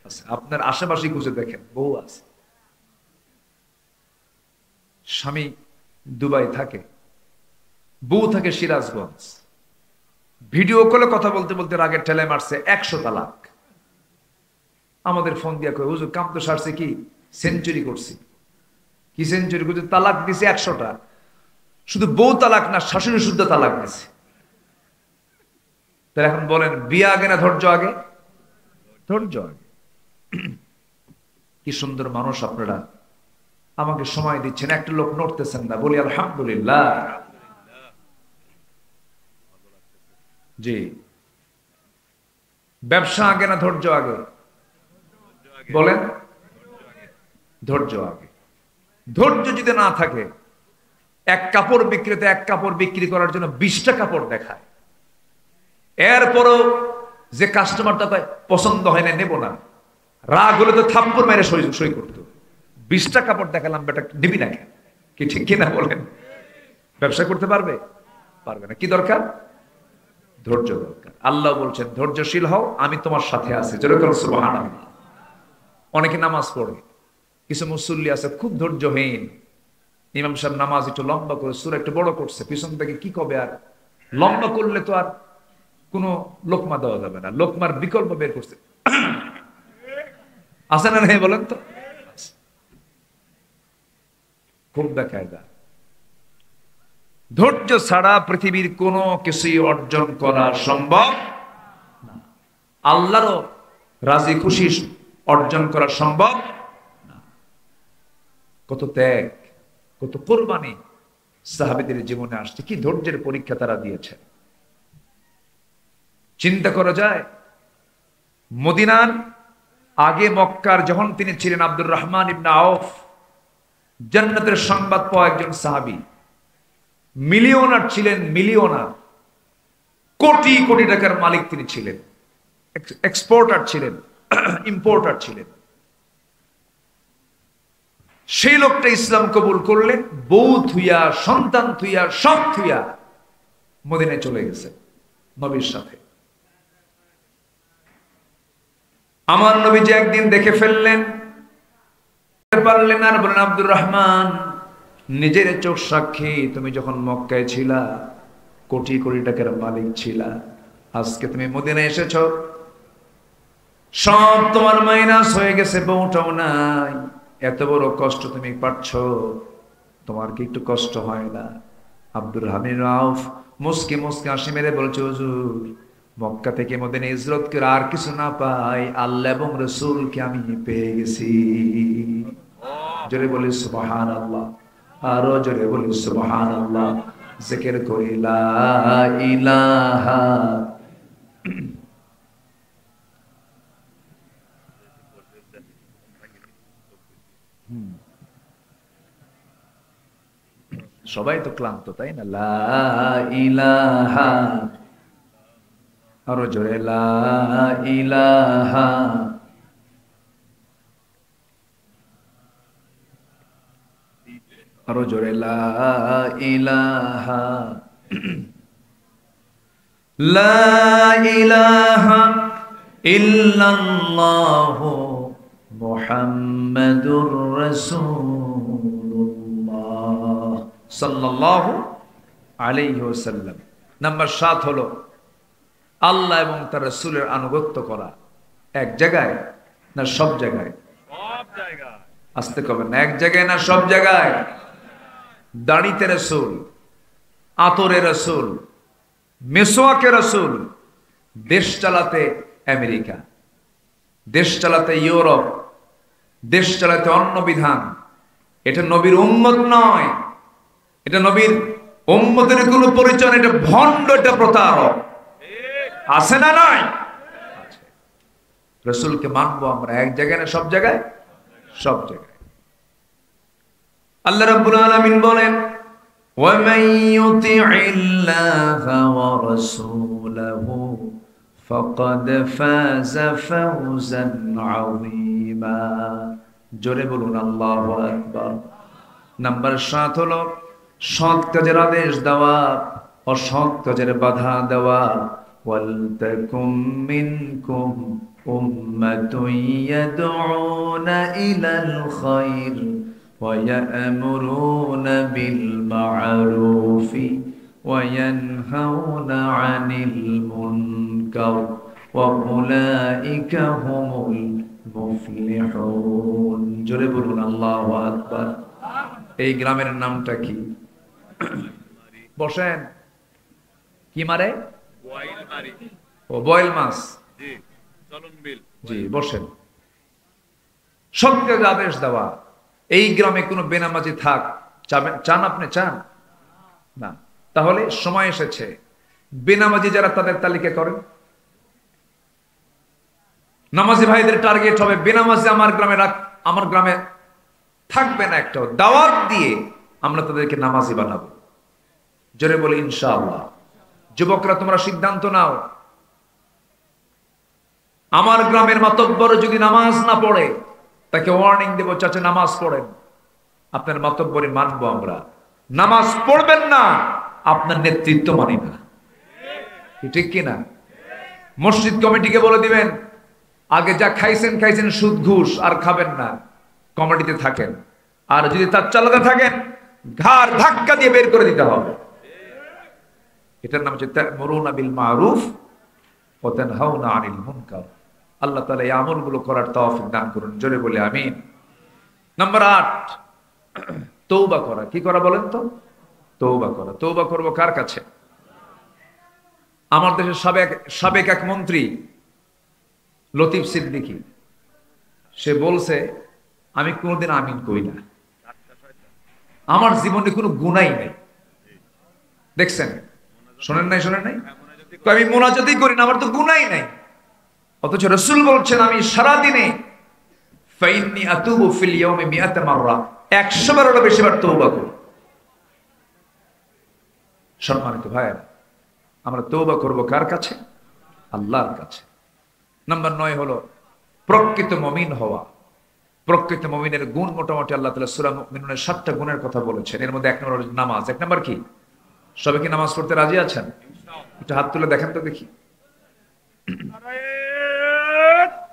আছে। আপনার আশেপাশে খুঁজে দেখেন, বউ আছে, স্বামী দুবাই থাকে, বউ থাকে সিরাজগঞ্জ, ভিডিও কলে কথা বলতে বলতে রাগের ঠেলে মারছে 100 তালাক। আমাদের ফোন দিয়া কই, হুজুর কাম তো সারছে, কি সেঞ্চুরি করছি। কি সেঞ্চুরি করছে? তালাক দিছে 100টা। শুধু বউ তালাক না, শাশুড়ি শুদ্ধ তালাক দিছে। তাহলে এখন বলেন, বিয়ে আগে না ধৈর্য আগে? ধৈর্য আগে। কি সুন্দর মানুষ আপনারা, আমাকে সময় দিচ্ছেন, একটা লোক নড়তেছেন না, বলি আলহামদুলিল্লাহ। জি। ব্যবসা আগে না ধৈর্য আগে? বলেন। ধৈর্য আগে। ধৈর্য যদি না থাকে, এক কাপড় বিক্রেতা এক কাপড় বিক্রি করার জন্য 20টা কাপড় দেখায়, এরপরও যে কাস্টমারটা তাই পছন্দ হয় না, নেব না, রাগ হলে তো থাপ্পড় মেরে সই করতো। 20টা কাপড় দেখালাম, বেটা নিবি না কেন? কি ঠিক কিনা বলেন? ব্যবসা করতে পারবে? পারবে না। কি দরকার? ধৈর্য দরকার। আল্লাহ বলছেন, ধৈর্যশীল হও, আমি তোমার সাথে আছি। যেরকম সুবহানাল্লাহ। অনেকে নামাজ পড়ে, কিছু মুসল্লি আছে খুব ধৈর্যহীন। ইমাম সাহেব নামাজ একটু লম্বা করে, সূরা একটু বড় করছে, পিছন থেকে কি কবে, আর লম্বা করলে তো আর কোনো লোকমা দেওয়া যাবে না, লোকমার বিকল্প বের করছে। আছে না নাই বলেন তো? খুব বেকায়দা। ধৈর্য ছাড়া পৃথিবীর কোনো কিছুই অর্জন করা সম্ভব না। আল্লাহরও রাজি খুশি অর্জন করা সম্ভব না। কত ত্যাগ, কত কোরবানি সাহাবীদের জীবনে আসছে, কি ধৈর্যের পরীক্ষা তারা দিয়েছে। চিন্তা করা যায়, মদিনার আগে মক্কার যখন তিনি ছিলেন আব্দুর রহমান ইবনে আউফ, জান্নাতের সংবাদ পাওয়া একজন সাহাবী, মিলিয়নার ছিলেন, মিলিয়নার, কোটি কোটি টাকার মালিক তিনি ছিলেন, এক্সপোর্টার ছিলেন, ইম্পোর্টার ছিলেন। সেই লোকটা ইসলাম কবুল করলেন, বউ থুইয়া, সন্তান থুইয়া, সব থুইয়া মদিনায় চলে গেছে নবীর সাথে। আমার নবী যে একদিন দেখে ফেললেন, পারলেন আর বলেন, আব্দুর রহমান, নিজের চোখ সাক্ষী, তুমি যখন মক্কায় ছিলা কোটি কোটি টাকার মালিক ছিলা, আজকে তুমি মদিনায় এসেছো, সব তোমার মাইনাস হয়ে গেছে, বউটাও নাই, এত বড় কষ্ট তুমি পাচ্ছ, তোমার কি একটু কষ্ট হয় না? আব্দুর হামিদ আউফ মুস্কি মুস্কি হাসি মেরে বলছে, হুজুর, মক্কা থেকে মদিনায় হিজরত করে আর কিছু না পাই, আল্লাহ এবং রাসূলকে আমি পেয়ে গেছি। জোরে বলি সুবহানাল্লাহ, আরো জোরে বলি সুবহানাল্লাহ। জিকির করি লা ইলাহা। সবাই তো ক্লান্ত, তাই না? লা ইলাহা, আরো জোরে লা ইলাহা, আরো জোরে লা ইলাহা, লা ইলাহা ইল্লাল্লাহু মুহাম্মাদুর রাসূলুল্লাহ সাল্লাল্লাহু আলাইহি ওয়াসাল্লাম। নাম্বার 7 হলো আল্লাহ এবং তার রাসূলের আনুগত্য করা। এক জায়গায় না সব জায়গায়? সব জায়গায়। আসতে কবে না, এক জায়গায় না সব জায়গায়? দাড়িতে রাসূল, আতরে রাসূল, মেসওয়াকে রাসূল, দেশ চালাতে আমেরিকা, দেশ চালাতে ইউরোপ, দেশ চালাতে অন্য বিধান। এটা নবীর উম্মত নয়, এটা নবীর উম্মতের কোনো পরিচয়, এটা ভণ্ড, এটা প্রতারক। আছে না নাই? রাসূলকে মানবো আমরা এক জায়গায় না সব জায়গায়? সব জায়গায়। আল্লাহ রাব্বুল আলামিন বলেন, ওয়া মান ইউতি'ইল্লাহা ওয়া রাসূলাহু ফাকাদ ফাযা ফাওজান আযীমা। জোরে বলুন আল্লাহু আকবার। নাম্বার 7 হলো সৎ কাজের আদেশ দেওয়া, অসৎ কাজের বাধা দেওয়া। ওয়ালতাকুম মিনকুম উম্মাতুন ইয়াদউনা ইলাল খায়র ওয়া ইয়া'মুরুনা বিল মা'রুফি ওয়া ইয়ানহাউনা আনিল মুনকার ওয়া উলাইকা হুমুল মুফলিহুন। জোরে বলুন আল্লাহু আকবার। এই গ্রামের নামটা কি? বসেন। কি মারে? ও বয়েল মাছ। জি, বসেন। সত্যের আদেশ দেওয়া। এই গ্রামে কোনো বেনামাজি থাক, চান আপনি? চান না? তাহলে সময় এসেছে বেনামাজি যারা তাদের তালিকা করেন। নামাজি ভাইদের টার্গেট হবে বেনামাজি আমার গ্রামে থাকবে না একটাও। দাওয়াত দিয়ে আমরা তাদেরকে নামাজি বানাবো। জোরে বলি ইনশাআল্লাহ। যুবকরা তোমরা সিদ্ধান্ত নাও, আমার গ্রামের মাতব্বর যদি নামাজ না পড়ে তাকে ওয়ার্নিং দেব, চাচা নামাজ পড়েন, আপনার মাতব্বরি মানবো আমরা। নামাজ পড়বেন না, আপনার নেতৃত্ব মানি না। ঠিক কিনা? মসজিদ কমিটিকে বলে দিবেন, আগে যা খাইছেন সুদ ঘুষ আর খাবেন না, কমিটিতে থাকেন। আর যদি তার চালাতে থাকেন, ঘাড় ধাক্কা দিয়ে বের করে দিতে হবে। এটার নাম হচ্ছে তা'মুরুনা বিল মা'রুফ ওয়া তানহাউনা আনিল মুনকার। আল্লাহ তাআলা এই আমলগুলো করার তৌফিক দান করুন। জোরে বলে আমিন। নাম্বার 8, তওবা করা। কি করা বলেন তো? তওবা করা। তওবা করব কার কাছে? আমার দেশের সাবেক এক মন্ত্রী লতিফ সিদ্দিকী, সে বলছে আমি কোনোদিন আমিন করি না, আমার জীবনে কোনো গুনাই নেই। দেখছেন? শোনেন নাই? আমি মুনাজাতই করি না, আমার তো গুনাই নাই। অথচ রাসূল বলছেন আমি সারাদিনে ফাইন্নী আতুবু ফিল ইয়াউমি মিআতা মাররা, 100 বারেরও বেশি বার তওবা করি। সম্মানিত ভাইয়েরা, আমরা তওবা করব কার কাছে? আল্লাহর কাছে। নাম্বার 9 হলো প্রকৃত মুমিন হওয়া। প্রকৃত মুমিনের গুণ মোটামুটি আল্লাহ তাআলা সূরা মুমিনুনের 7টা গুণের কথা বলেছেন। এর মধ্যে 1 নম্বর হলো নামাজ। 1 নম্বর কি? সবাই কি নামাজ পড়তে রাজি আছেন? একটু হাত তুলে দেখেন তো দেখি। নারায়ে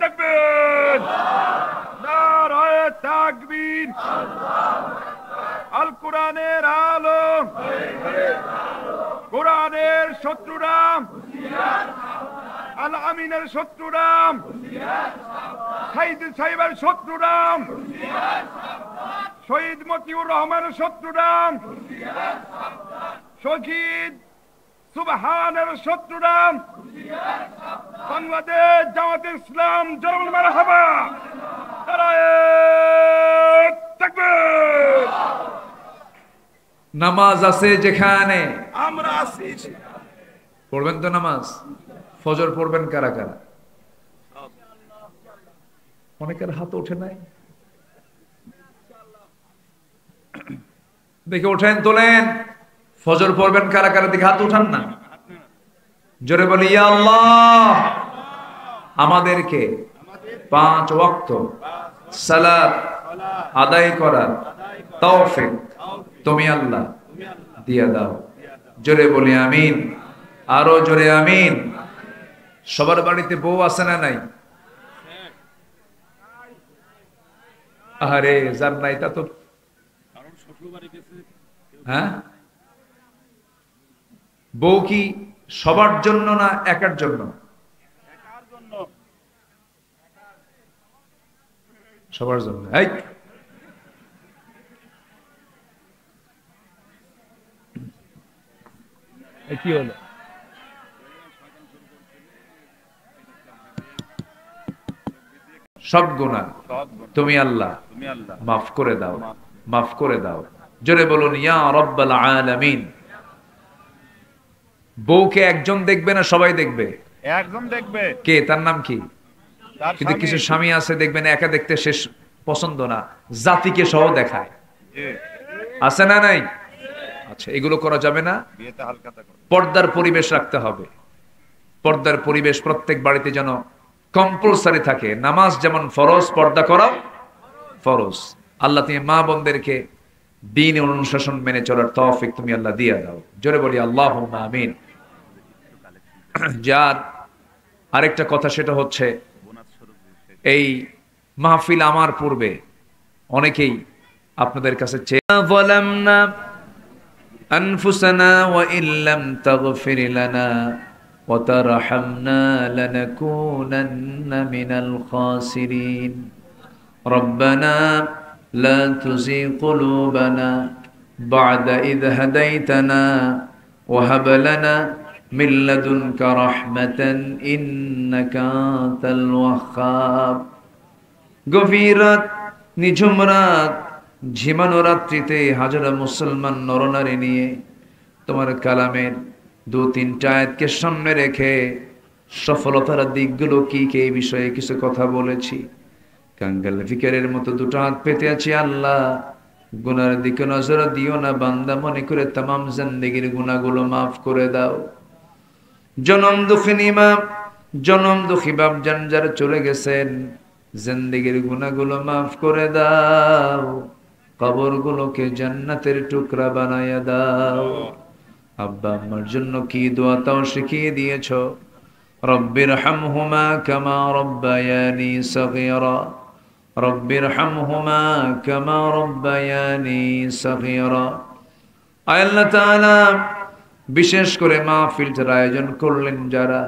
তাকবীর, নারায়ে তাকবীর। আল কোরআনের আলো, কোরআনের শত্রুরা, আল আমিনের শত্রুরা, সাইদ সাহেবের শত্রুরা, শহীদ মতিউর রহমানের শত্রুরা, শহীদ সুবহানের শত্রুরা, বাংলাদেশ জামাতে ইসলাম জনগণ মারহাবা, নারায়ে তাকবীর। নামাজ আছে যেখানে আমরা আছি, পড়বেন তো নামাজ। ফজর পড়বেন কারা কারা? অনেকের হাত ওঠে নাই, দেখে ওঠেন, তোলেন। ফজর পড়বেন কারা কারা? দিকে হাত উঠান না, জোরে বলি ইয়া আল্লাহ, আমাদেরকে 5 ওয়াক্ত সালাত আদায় করার তৌফিক তুমি আল্লাহ দিয়া দাও। জোরে বলি আমিন, আরো জোরে আমিন। সবার বাড়িতে বউ আছে না নাই? আরে যার নাই তা তো, হ্যাঁ, বউ কি সবার জন্য না একার জন্য? সবার জন্য। এই কি হলো? সব গুনাহ তুমি আল্লাহ মাফ করে দাও, মাফ করে দাও। জোরে বলুন ইয়া রাব্বাল আলামিন। বউকে একজন দেখবে না সবাই দেখবে? একজন দেখবে। কে? তার নাম কি? তার কিন্তু কিছু স্বামী আছে দেখবেন একা দেখতে শেষ পছন্দ না, জাতিকে সহ দেখায়। আছে না নাই? আচ্ছা, এগুলো করা যাবে না। বিয়েতে হালকাতা করে পর্দার পরিবেশ রাখতে হবে। পর্দার পরিবেশ প্রত্যেক বাড়িতে যেন কম্পালসারি থাকে। নামাজ যেমন ফরজ, পর্দা করা ফরজ। আল্লাহ তুমি মা বোনদেরকে দ্বীন অনুশাসন মেনে চলার তৌফিক তুমি আল্লাহ দিয়ে দাও। জোরে বলি আল্লাহুম্মা আমিন। যার আরেকটা কথা সেটা হচ্ছে এই মাহফিল আমার পূর্বে অনেকেই আপনাদের কাছে যালামনা আনফুসানা ওয়া ইল্লাম তাগফির লানা ওয়া তারহামনা লানাকুনান্না মিনাল খাসিরিন রব্বানা লা তুযিগ কুলুবানা বা'দা ইয হাদাইতানা ওয়া হাব লানা মিন লাদুনকা রাহমাতান ইন্নাকা আনতাল ওয়াহ্হাব। গভীর রাত, নিঝুম রাত, ঝিমানো রাত্রিতে হাজারা মুসলমান নরনারী নিয়ে তোমার কালামের 2-3টা আয়াতকে সামনে রেখে সফলতার দিকগুলো কি কি এই বিষয়ে কিছু কথা বলেছি। কাঙ্গাল ফিকারের মতো 2টা হাত পেতে আছি। আল্লাহ, গুনার দিকে নজর দিও না, বান্দা মনে করে তামাম জিন্দেগির গুনাহগুলো মাফ করে দাও। জনম দুঃখিনী মা, জনম দুঃখী বাপ জান যারা চলে গেছেন, জিন্দেগির গুনাহগুলো মাফ করে দাও। কবরগুলোকে জান্নাতের টুকরা বানায়া দাও। আব্বা আম্মার জন্য কি দোয়া তাও শিখিয়ে দিয়েছো। রব্বির হামহুমা কামা রব্বায়ানি সগীরা, রব্বির হামহুমা কামা রব্বায়ানি সগীরা। আল্লাহ তাআলা বিশেষ করে মাহফিলটার আয়োজন করলেন যারা,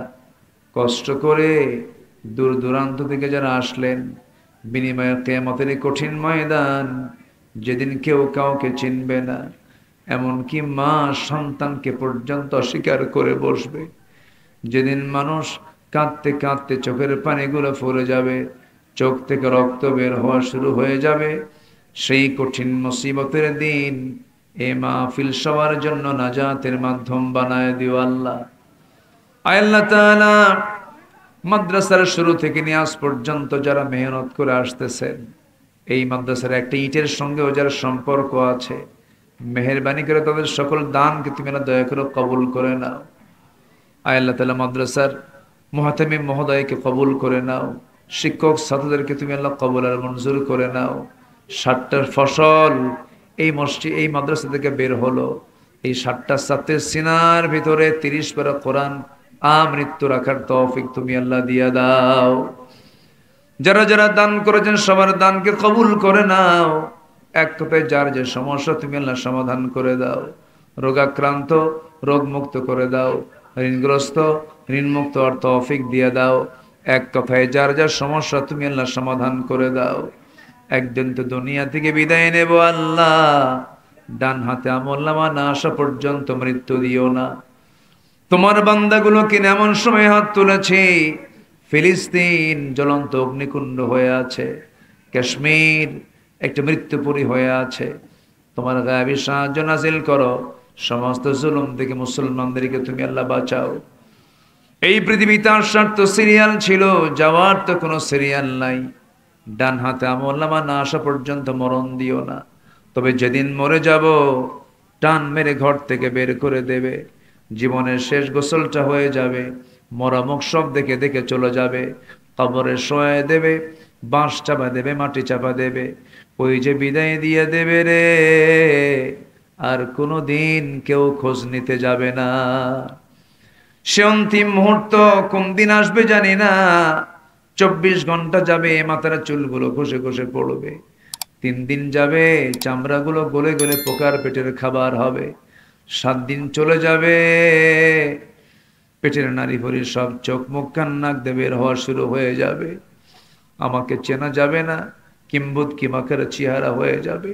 কষ্ট করে দূর দূরান্ত থেকে যারা আসলেন, বিনিময়ে কিয়ামতের কঠিন ময়দান যেদিন কেউ কাউকে চিনবে না, এমনকি মা সন্তানকে পর্যন্ত অস্বীকার করে বসবে। যেদিন মানুষ কাঁদতে কাঁদতে চোখের পানিগুলো ফুরে যাবে, চোখ থেকে রক্ত বের হওয়া শুরু হয়ে যাবে, সেই কঠিন মুসিবতের দিন এ মাহফিল সবার জন্য নাজাতের মাধ্যম বানায় দিও আল্লাহ। আল্লাহ তাআলা মাদ্রাসার শুরু থেকে নিয়ে আজ পর্যন্ত যারা মেহনত করে আসতেছেন, এই মাদ্রাসার একটা ইটের সঙ্গেও যারা সম্পর্ক আছে, মেহেরবানি করে তাদের সকল দানকে তুমি না দয়া করে কবুল করে নাও। আল্লাহ তাআলা মাদ্রাসার মুহতামিম মহোদয়কে কবুল করে নাও, শিক্ষক ছাত্রদেরকে তুমি আল্লাহ কবুল আর মঞ্জুর করে নাও। 60টার ফসল এই মসজিদ এই মাদ্রাসা থেকে বের হলো, এই 60টা ছাত্রের সিনার ভিতরে 30 পারা কোরআন আমৃত্যু রাখার তৌফিক তুমি আল্লাহ দিয়া দাও। যারা যারা দান করেছেন সবার দানকে কবুল করে নাও। এক কথায় যার যে সমস্যা তুমি আল্লাহ সমাধান করে দাও, রোগাক্রান্ত রোগ মুক্ত করে দাও, ঋণগ্রস্ত ঋণ মুক্ত আর তৌফিক দিয়ে দাও। এক কথায় যার যার সমস্যা তুমি আল্লাহ সমাধান করে দাও। একদিন তো দুনিয়া থেকে বিদায় নেব আল্লাহ, ডান হাতে আমলনামা না আসা পর্যন্ত মৃত্যু দিও না। তোমার বান্দাগুলোকে এমন সময় হাত তুলেছে, ফিলিস্তিন জ্বলন্ত অগ্নিকুণ্ড হয়ে আছে, কাশ্মীর একটা মৃত্যুপুরী হয়ে আছে। তোমার গায়েবী সাহায্য নাজিল করো, সমস্ত জুলুম থেকে মুসলমানদেরকে তুমি আল্লাহ বাঁচাও। এই পৃথিবীতে আসার তো সিরিয়াল ছিল, যাওয়ার তো কোনো সিরিয়াল নাই। ডান হাতে আমলনামা না আসা পর্যন্ত মরণ দিও না। তবে যেদিন মরে যাব টান মেরে ঘর থেকে বের করে দেবে, জীবনের শেষ গোসলটা হয়ে যাবে, মরামুখ সব দেখে দেখে চলে যাবে, কবরে শোয়া দেবে, বাঁশ চাপা দেবে, মাটি চাপা দেবে, ওই যে বিদায় দিয়ে দেবে রে, আর কোনো দিন কেউ খোঁজ নিতে যাবে না। সে অন্তিম মুহূর্ত কোন দিন আসবে জানি না। 24 ঘন্টা যাবে, মাথার চুলগুলো ঘষে ঘষে পড়বে। 3 দিন যাবে, চামড়াগুলো গলে গলে পোকার পেটের খাবার হবে। 7 দিন চলে যাবে, পেটের নারী ভরি সব চোখ মুখ কান নাক দিয়ে বের হওয়া শুরু হয়ে যাবে। আমাকে চেনা যাবে না, কিম্বুত কিমাকার চেহারা হয়ে যাবে।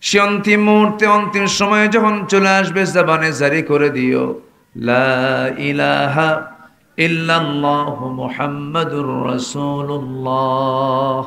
সে অন্তিম মুহূর্তে অন্তিম সময়ে যখন চলে আসবে, জবানে জারি করে দিও লা ইলাহা ইল্লাল্লাহু মুহাম্মাদুর রাসূলুল্লাহ।